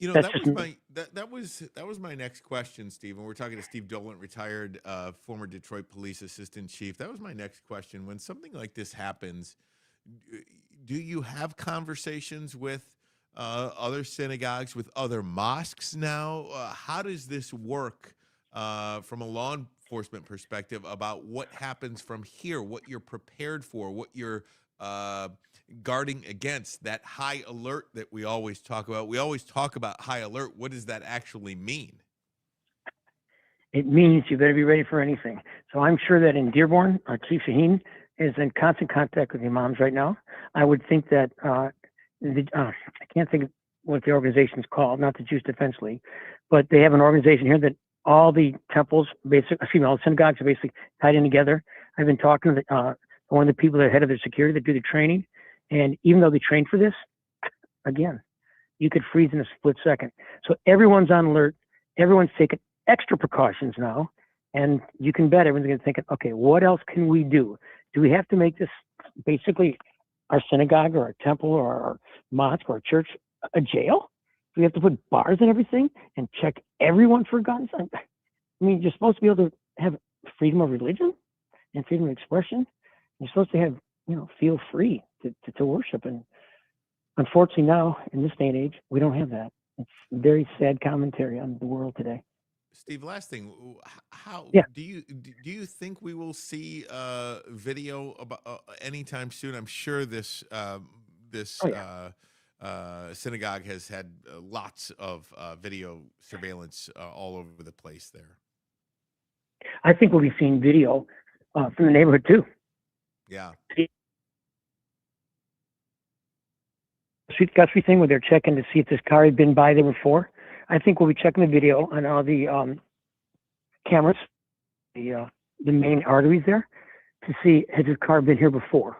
That was my next question, Steve. And we're talking to Steve Dolan, retired former Detroit police assistant chief. That was my next question. When something like this happens, do you have conversations with other synagogues, with other mosques now? How does this work from a law enforcement perspective about what happens from here, what you're prepared for, what you're guarding against, that high alert that we always talk about? We always talk about high alert. What does that actually mean? It means you better be ready for anything. So I'm sure that in Dearborn, Chief Shaheen is in constant contact with the imams right now. I would think that I can't think of what the organization is called, not the Jewish Defense League, but they have an organization here that all the temples, all the synagogues are basically tied in together. I've been talking to one of the people that are head of their security that do the training, and even though they train for this, again, you could freeze in a split second. So everyone's on alert. Everyone's taking extra precautions now, and you can bet everyone's going to think, okay, what else can we do? Do we have to make this basically our synagogue or our temple or our mosque or our church a jail? Do we have to put bars and everything and check everyone for guns? I mean, you're supposed to be able to have freedom of religion and freedom of expression. You're supposed to have, feel free to worship. And unfortunately now, in this day and age, we don't have that. It's very sad commentary on the world today. Steve, last thing, how Yeah. do you think we will see video about anytime soon? I'm sure this synagogue has had lots of video surveillance all over the place there. I think we'll be seeing video from the neighborhood too. Yeah. Street Guthrie thing where they're checking to see if this car had been by there before. I think we'll be checking the video on all the cameras, the main arteries there, to see has this car been here before.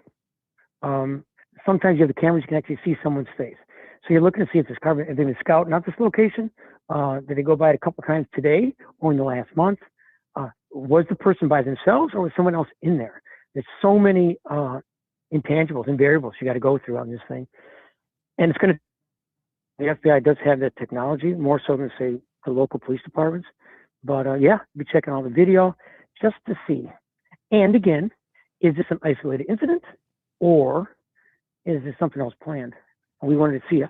Sometimes you have the cameras, you can actually see someone's face. So you're looking to see if this car, if they've been scouting out this location, did they go by it a couple times today or in the last month? Was the person by themselves or was someone else in there? There's so many intangibles and variables you got to go through on this thing. And it's going to, the FBI does have that technology, more so than, say, the local police departments. But yeah, be checking all the video just to see. And again, is this an isolated incident or is this something else planned? We wanted to see,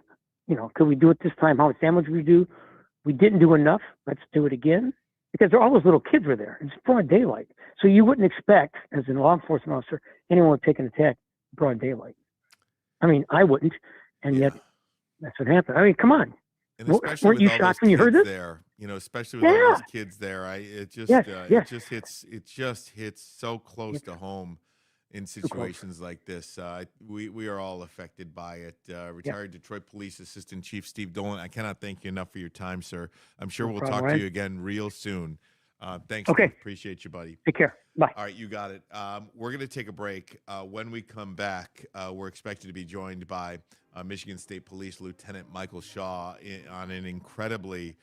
could we do it this time? How much damage we do? We didn't do enough. Let's do it again. Because all those little kids were there. It's broad daylight. So you wouldn't expect, as a law enforcement officer, anyone would take an attack broad daylight. I mean, I wouldn't. And yet, that's what happened. I mean, come on. And especially weren't you with all shocked those when you heard kids this? there, especially with all those kids there, it just hits so close to home in situations like this. We are all affected by it. Retired Detroit Police Assistant Chief Steve Dolan, I cannot thank you enough for your time, sir. I'm sure we'll talk to you again real soon. Thanks. Okay. Steve. Appreciate you, buddy. Take care. Bye. All right, you got it. We're going to take a break. When we come back, we're expected to be joined by Michigan State Police Lieutenant Michael Shaw on an incredibly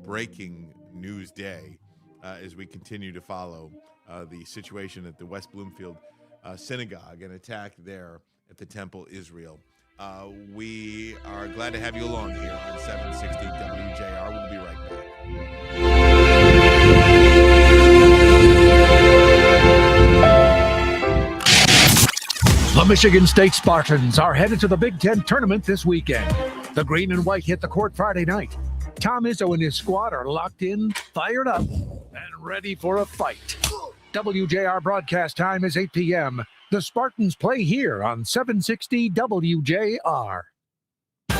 breaking news day as we continue to follow the situation at the West Bloomfield synagogue, an attack there at the Temple Israel. We are glad to have you along here on 760 WJR. We'll be right back. The Michigan State Spartans are headed to the Big Ten tournament this weekend. The green and white hit the court Friday night. Tom Izzo and his squad are locked in, fired up, and ready for a fight. WJR broadcast time is 8 p.m. The Spartans play here on 760 WJR.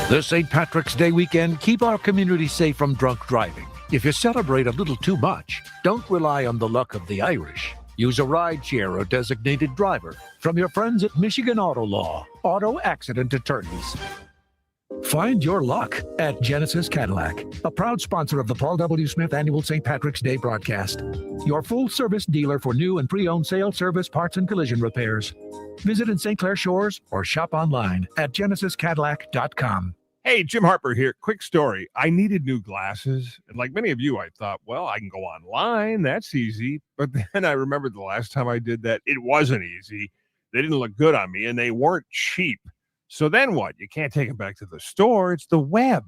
This St. Patrick's Day weekend, keep our community safe from drunk driving. If you celebrate a little too much, don't rely on the luck of the Irish. Use a rideshare or designated driver from your friends at Michigan Auto Law, auto accident attorneys. Find your luck at Genesis Cadillac, a proud sponsor of the Paul W. Smith Annual St. Patrick's Day broadcast. Your full-service dealer for new and pre-owned sales, service, parts, and collision repairs. Visit in St. Clair Shores or shop online at genesiscadillac.com. Hey, Jim Harper here. Quick story. I needed new glasses. And like many of you, I thought, well, I can go online. That's easy. But then I remembered the last time I did that, it wasn't easy. They didn't look good on me, and they weren't cheap. So then what? You can't take them back to the store. It's the web.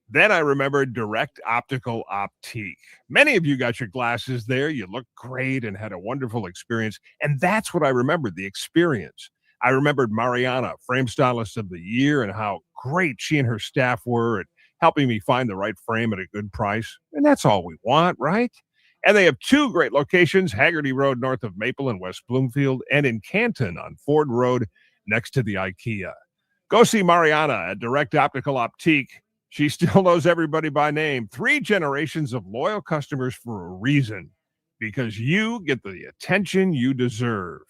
Then I remembered Direct Optical Optique. Many of you got your glasses there. You looked great and had a wonderful experience. And that's what I remembered, the experience. I remembered Mariana, Frame Stylist of the Year, and how great she and her staff were at helping me find the right frame at a good price. And that's all we want, right? And they have two great locations, Haggerty Road north of Maple in West Bloomfield, and in Canton on Ford Road next to the IKEA. Go see Mariana at Direct Optical Optique. She still knows everybody by name. 3 generations of loyal customers for a reason, because you get the attention you deserve.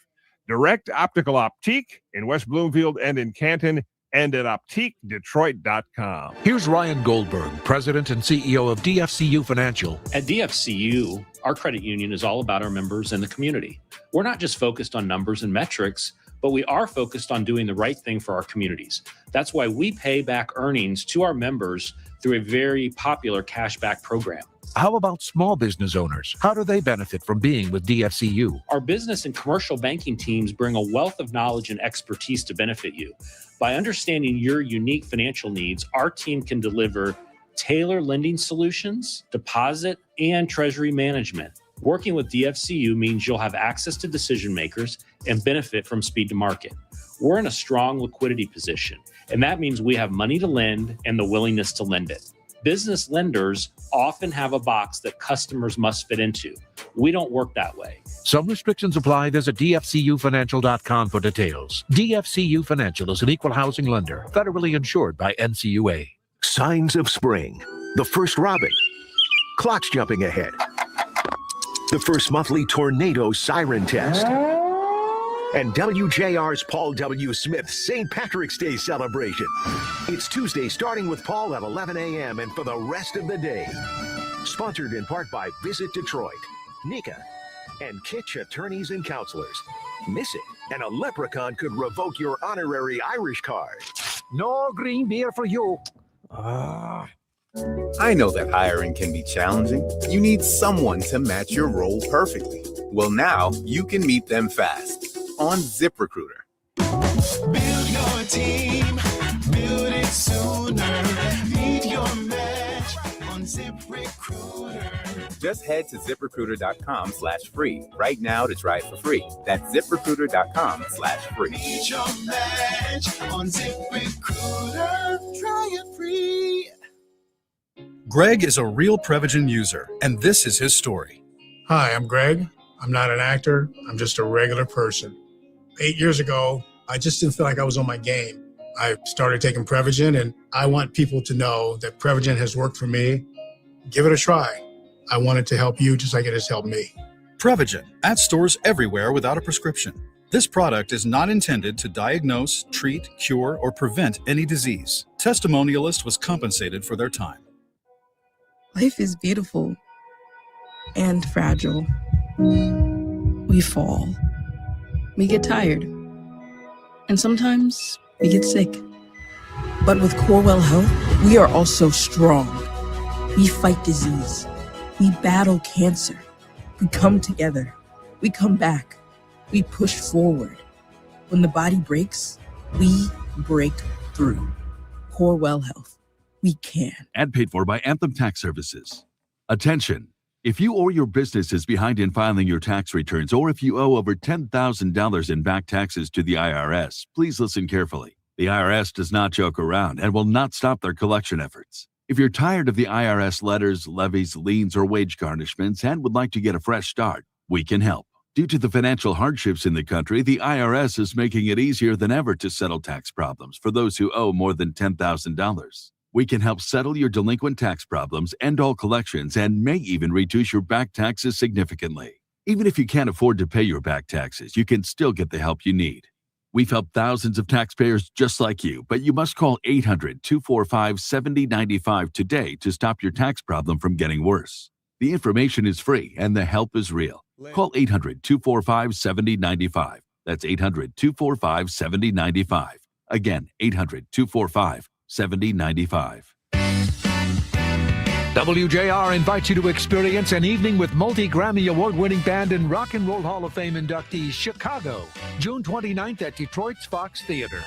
Direct Optical Optique in West Bloomfield and in Canton, and at OptiqueDetroit.com. Here's Ryan Goldberg, President and CEO of DFCU Financial. At DFCU, our credit union is all about our members and the community. We're not just focused on numbers and metrics, but we are focused on doing the right thing for our communities. That's why we pay back earnings to our members through a very popular cashback program. How about small business owners? How do they benefit from being with DFCU? Our business and commercial banking teams bring a wealth of knowledge and expertise to benefit you. By understanding your unique financial needs, our team can deliver tailored lending solutions, deposit, and treasury management. Working with DFCU means you'll have access to decision makers and benefit from speed to market. We're in a strong liquidity position, and that means we have money to lend and the willingness to lend it. Business lenders often have a box that customers must fit into. We don't work that way. Some restrictions apply. Visit DFCUfinancial.com for details. DFCU Financial is an equal housing lender, federally insured by NCUA. Signs of spring. The first robin. Clocks jumping ahead. The first monthly tornado siren test. And WJR's Paul W. Smith St. Patrick's Day celebration. It's Tuesday, starting with Paul at 11 a.m. and for the rest of the day. Sponsored in part by Visit Detroit, Nika, and Kitsch Attorneys and Counselors. Miss it, and a leprechaun could revoke your honorary Irish card. No green beer for you. I know that hiring can be challenging. You need someone to match your role perfectly. Well, now you can meet them fast on ZipRecruiter. Build your team, build it sooner. Meet your match on ZipRecruiter. Just head to ZipRecruiter.com/free right now to try it for free. That's ZipRecruiter.com/free. Meet your match on ZipRecruiter. Try it free. Greg is a real Prevagen user, and this is his story. Hi, I'm Greg. I'm not an actor. I'm just a regular person. 8 years ago, I just didn't feel like I was on my game. I started taking Prevagen, and I want people to know that Prevagen has worked for me. Give it a try. I want it to help you just like it has helped me. Prevagen, at stores everywhere without a prescription. This product is not intended to diagnose, treat, cure, or prevent any disease. Testimonialist was compensated for their time. Life is beautiful and fragile. We fall. We get tired. And sometimes we get sick. But with Corewell Health, we are also strong. We fight disease. We battle cancer. We come together. We come back. We push forward. When the body breaks, we break through. Corewell Health. We can. Ad paid for by Anthem Tax Services. Attention. If you or your business is behind in filing your tax returns, or if you owe over $10,000 in back taxes to the IRS, please listen carefully. The IRS does not joke around and will not stop their collection efforts. If you're tired of the IRS letters, levies, liens, or wage garnishments and would like to get a fresh start, we can help. Due to the financial hardships in the country, the IRS is making it easier than ever to settle tax problems for those who owe more than $10,000. We can help settle your delinquent tax problems, end all collections, and may even reduce your back taxes significantly. Even if you can't afford to pay your back taxes, you can still get the help you need. We've helped thousands of taxpayers just like you, but you must call 800-245-7095 today to stop your tax problem from getting worse. The information is free and the help is real. Call 800-245-7095. That's 800-245-7095. Again, 800-245-7095. WJR invites you to experience an evening with multi-Grammy award-winning band and Rock and Roll Hall of Fame inductee Chicago, June 29th at Detroit's Fox Theater.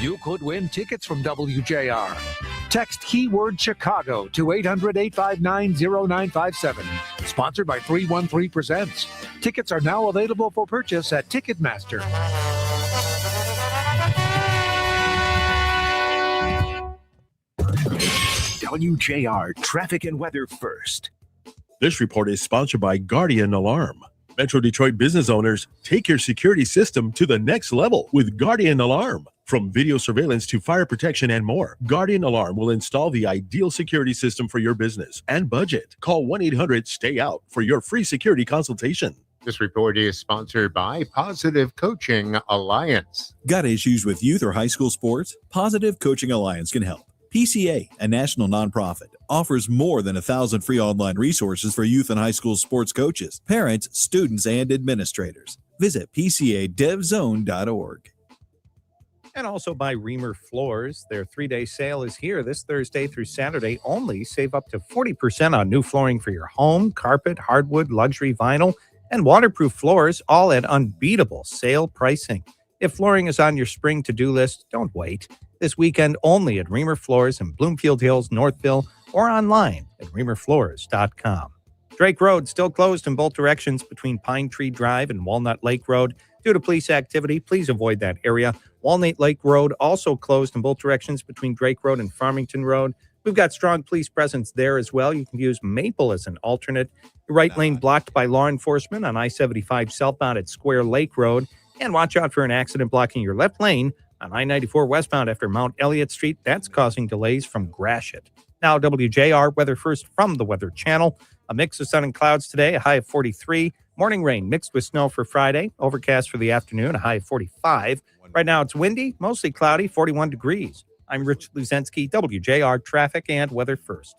You could win tickets from WJR. Text keyword Chicago to 800-859-0957. Sponsored by 313 Presents. Tickets are now available for purchase at Ticketmaster. WJR Traffic and Weather First. This report is sponsored by Guardian Alarm. Metro Detroit business owners, take your security system to the next level with Guardian Alarm. From video surveillance to fire protection and more, Guardian Alarm will install the ideal security system for your business and budget. Call 1-800-STAY-OUT for your free security consultation. This report is sponsored by Positive Coaching Alliance. Got issues with youth or high school sports? Positive Coaching Alliance can help. PCA, a national nonprofit, offers more than 1,000 free online resources for youth and high school sports coaches, parents, students, and administrators. Visit PCADevZone.org. And also by Reamer Floors. Their 3-day sale is here this Thursday through Saturday only. Save up to 40% on new flooring for your home, carpet, hardwood, luxury, vinyl, and waterproof floors, all at unbeatable sale pricing. If flooring is on your spring to-do list, don't wait. This weekend only at Reamer Floors in Bloomfield Hills, Northville, or online at reamerfloors.com. Drake Road still closed in both directions between Pine Tree Drive and Walnut Lake Road. Due to police activity, please avoid that area. Walnut Lake Road also closed in both directions between Drake Road and Farmington Road. We've got strong police presence there as well. You can use Maple as an alternate. The right lane blocked by law enforcement on I-75 southbound at Square Lake Road. And watch out for an accident blocking your left lane on I-94 westbound after Mount Elliott Street. That's causing delays from Gratiot. Now, WJR Weather First from the Weather Channel. A mix of sun and clouds today, a high of 43. Morning rain mixed with snow for Friday. Overcast for the afternoon, a high of 45. Right now it's windy, mostly cloudy, 41 degrees. I'm Rich Luzensky, WJR Traffic and Weather First.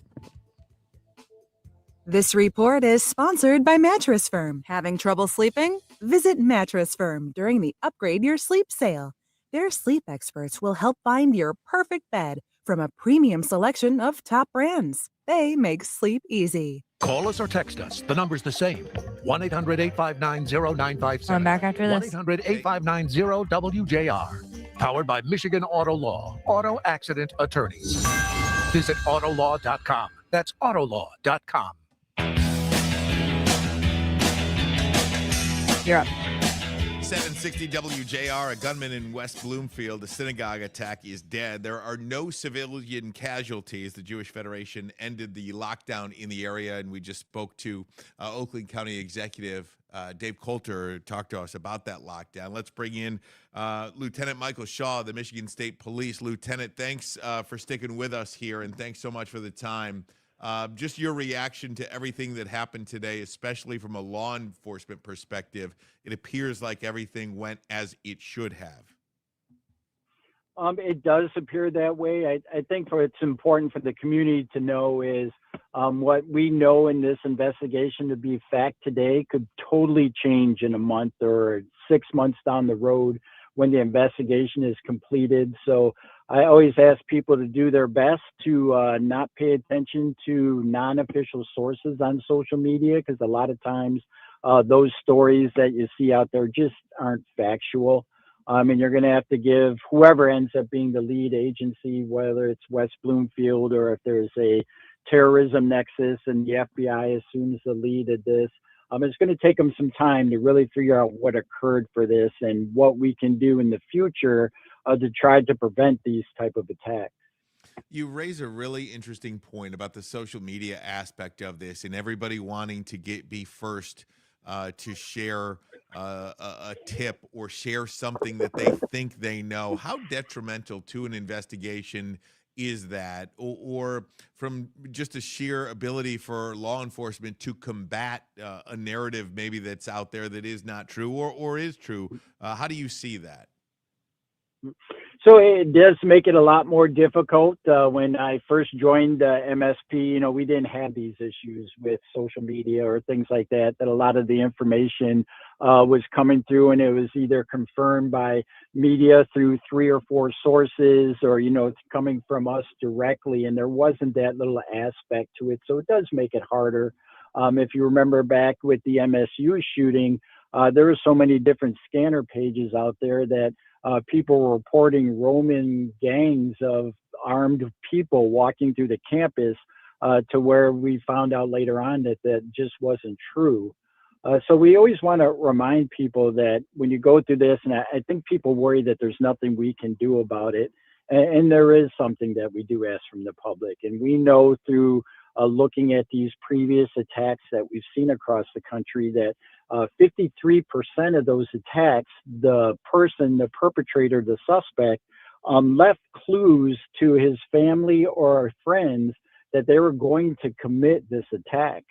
This report is sponsored by Mattress Firm. Having trouble sleeping? Visit Mattress Firm during the Upgrade Your Sleep sale. Their sleep experts will help find your perfect bed from a premium selection of top brands. They make sleep easy. Call us or text us. The number's the same. 1-800-859-0957. I'm back after this. 1-800-859-0WJR. Powered by Michigan Auto Law. Auto Accident Attorneys. Visit autolaw.com. That's autolaw.com. You're up. 760 WJR, a gunman in West Bloomfield, a synagogue attack is dead. There are no civilian casualties. The Jewish Federation ended the lockdown in the area, and we just spoke to Oakland County Executive Dave Coulter, talked to us about that lockdown. Let's bring in Lieutenant Michael Shaw, the Michigan State Police. Lieutenant, thanks for sticking with us here, and thanks so much for the time. Just your reaction to everything that happened today, especially from a law enforcement perspective. It appears like everything went as it should have. It does appear that way. I think what's important for the community to know is what we know in this investigation to be fact today could totally change in a month or 6 months down the road when the investigation is completed. So I always ask people to do their best to not pay attention to non-official sources on social media, because a lot of times those stories that you see out there just aren't factual. And you're going to have to give whoever ends up being the lead agency, whether it's West Bloomfield or if there's a terrorism nexus and the FBI assumes the lead of this, it's going to take them some time to really figure out what occurred for this and what we can do in the future to try to prevent these type of attacks. You raise a really interesting point about the social media aspect of this and everybody wanting to be first to share a tip or share something that they think they know. How detrimental to an investigation is that, or from just a sheer ability for law enforcement to combat a narrative maybe that's out there that is not true or is true? How do you see that? So it does make it a lot more difficult. When I first joined MSP, we didn't have these issues with social media or things like that, that a lot of the information was coming through and it was either confirmed by media through 3 or 4 sources or, it's coming from us directly. And there wasn't that little aspect to it. So it does make it harder. If you remember back with the MSU shooting, there were so many different scanner pages out there that people were reporting Roman gangs of armed people walking through the campus to where we found out later on that that just wasn't true. So we always want to remind people that when you go through this, and I think people worry that there's nothing we can do about it, And there is something that we do ask from the public. And we know through looking at these previous attacks that we've seen across the country that 53% of those attacks, the perpetrator, the suspect, left clues to his family or friends that they were going to commit this attack.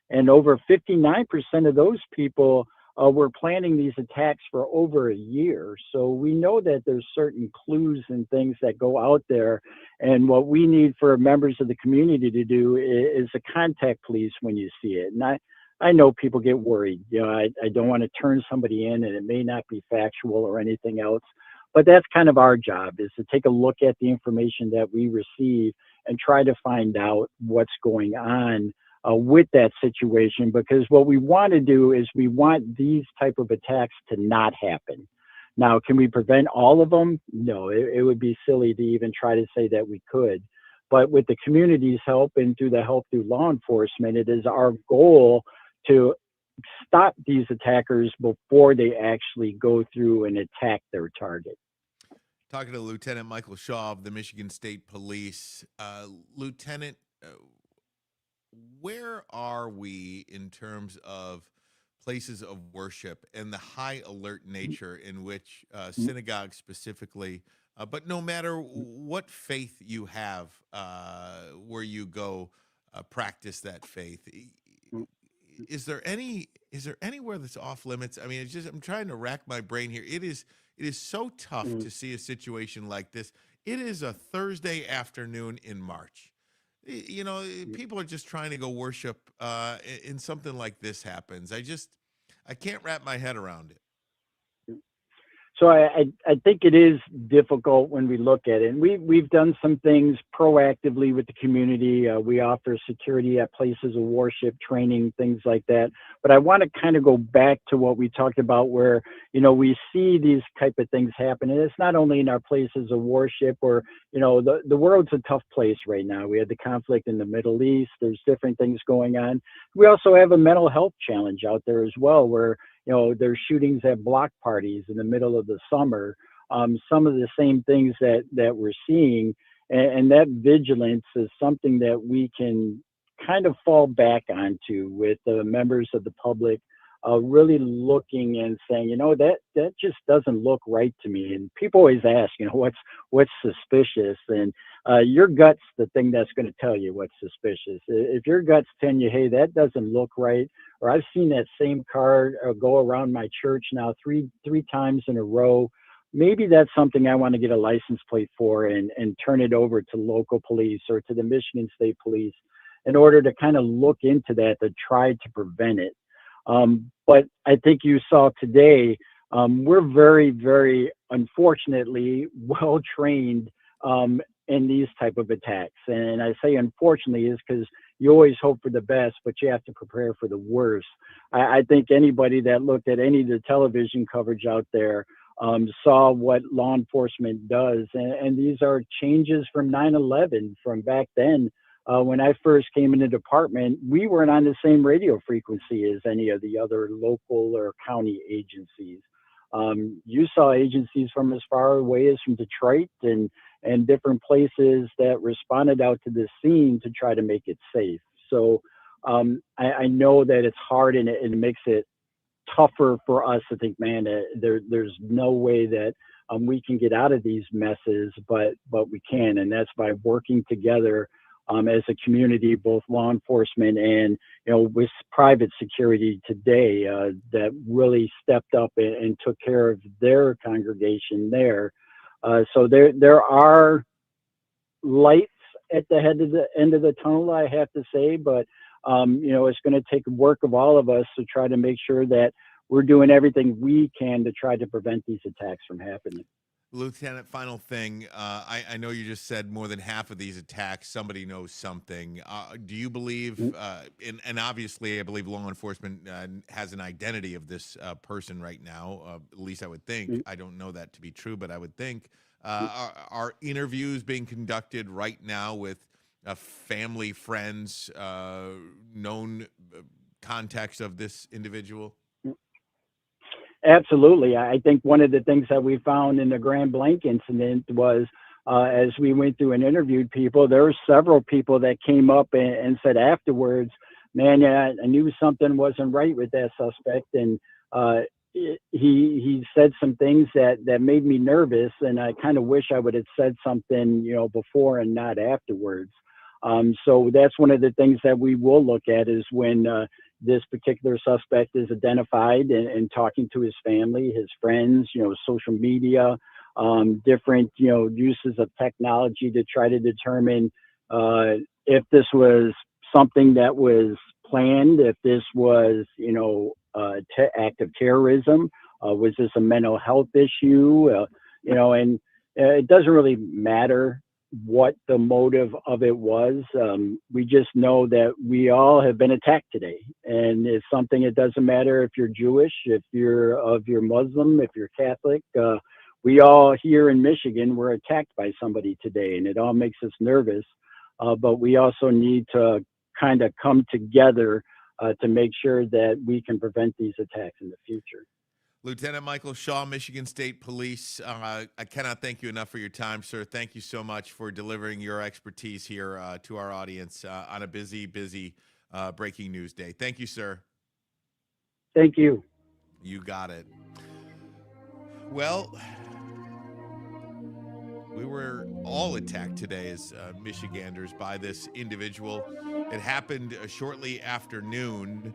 And over 59% of those people were planning these attacks for over a year. So we know that there's certain clues and things that go out there. And what we need for members of the community to do is to contact police when you see it. And I know people get worried. You know, I don't want to turn somebody in and it may not be factual or anything else. But that's kind of our job, is to take a look at the information that we receive and try to find out what's going on with that situation, because what we want to do is we want these type of attacks to not happen. Now, can we prevent all of them? No, it would be silly to even try to say that we could. But with the community's help and through the help through law enforcement, it is our goal to stop these attackers before they actually go through and attack their target. Talking to Lieutenant Michael Shaw of the Michigan State Police. Lieutenant, where are we in terms of places of worship and the high alert nature in which synagogues specifically, but no matter what faith you have, where you go practice that faith, is there anywhere that's off limits? I mean, it's just, I'm trying to rack my brain here. It is so tough to see a situation like this. It is a Thursday afternoon in March. You know, people are just trying to go worship, and something like this happens. I can't wrap my head around it. So I think it is difficult when we look at it. And we've done some things proactively with the community. We offer security at places of worship, training, things like that. But I want to kind of go back to what we talked about where, you know, we see these type of things happen. And it's not only in our places of worship or, you know, the world's a tough place right now. We had the conflict in the Middle East. There's different things going on. We also have a mental health challenge out there as well where, you know, there's shootings at block parties in the middle of the summer. Some of the same things that we're seeing, and that vigilance is something that we can kind of fall back onto with the members of the public, really looking and saying, you know, that just doesn't look right to me. And people always ask, you know, what's suspicious? And your gut's the thing that's going to tell you what's suspicious. If your gut's telling you, hey, that doesn't look right, or I've seen that same car go around my church now three times in a row, maybe that's something I want to get a license plate for and turn it over to local police or to the Michigan State Police in order to kind of look into that to try to prevent it. But I think you saw today, we're very, very unfortunately well trained in these type of attacks. And I say unfortunately is because you always hope for the best, but you have to prepare for the worst. I think anybody that looked at any of the television coverage out there saw what law enforcement does. And these are changes from 9/11, from back then. When I first came in the department, we weren't on the same radio frequency as any of the other local or county agencies. You saw agencies from as far away as from Detroit and different places that responded out to this scene to try to make it safe. So I know that it's hard and it makes it tougher for us to think, man, there's no way that we can get out of these messes, but we can. And that's by working together as a community, both law enforcement and, you know, with private security today that really stepped up and took care of their congregation there. So there are lights at the end of the tunnel, I have to say, but you know, it's going to take work of all of us to try to make sure that we're doing everything we can to try to prevent these attacks from happening. Lieutenant, final thing. I know you just said more than half of these attacks, somebody knows something. Do you believe, and obviously I believe law enforcement has an identity of this person right now, at least I would think. I don't know that to be true, but I would think. Are interviews being conducted right now with family, friends, known contacts of this individual? Absolutely. I think one of the things that we found in the Grand Blanc incident was as we went through and interviewed people, there were several people that came up and said afterwards, man, yeah, I knew something wasn't right with that suspect. And he said some things that made me nervous. And I kind of wish I would have said something, before and not afterwards. So that's one of the things that we will look at is when this particular suspect is identified and talking to his family, his friends, social media, different, uses of technology to try to determine if this was something that was planned, if this was, act of terrorism, was this a mental health issue, and it doesn't really matter what the motive of it was. We just know that we all have been attacked today, and it's something, it doesn't matter if you're Jewish, if you're Muslim, if you're Catholic, we all here in Michigan were attacked by somebody today, and it all makes us nervous. But we also need to kind of come together to make sure that we can prevent these attacks in the future. Lieutenant Michael Shaw, Michigan State Police, I cannot thank you enough for your time, sir. Thank you so much for delivering your expertise here to our audience on a busy breaking news day. Thank you, sir. Thank you. You got it. Well, we were all attacked today as Michiganders by this individual. It happened shortly after noon.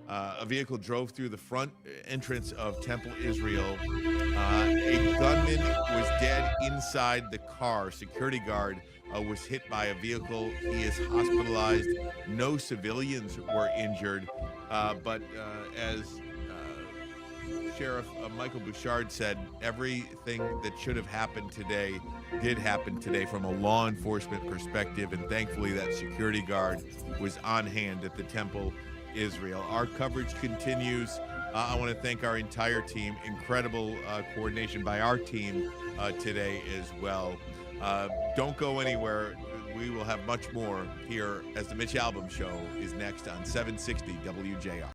A vehicle drove through the front entrance of Temple Israel. A gunman was dead inside the car. Security guard was hit by a vehicle. He is hospitalized. No civilians were injured. But as Sheriff Michael Bouchard said, everything that should have happened today did happen today from a law enforcement perspective, and thankfully that security guard was on hand at the Temple Israel. Our coverage continues. I want to thank our entire team. Incredible coordination by our team today as well. Don't go anywhere. We will have much more here as the Mitch Albom Show is next on 760 WJR.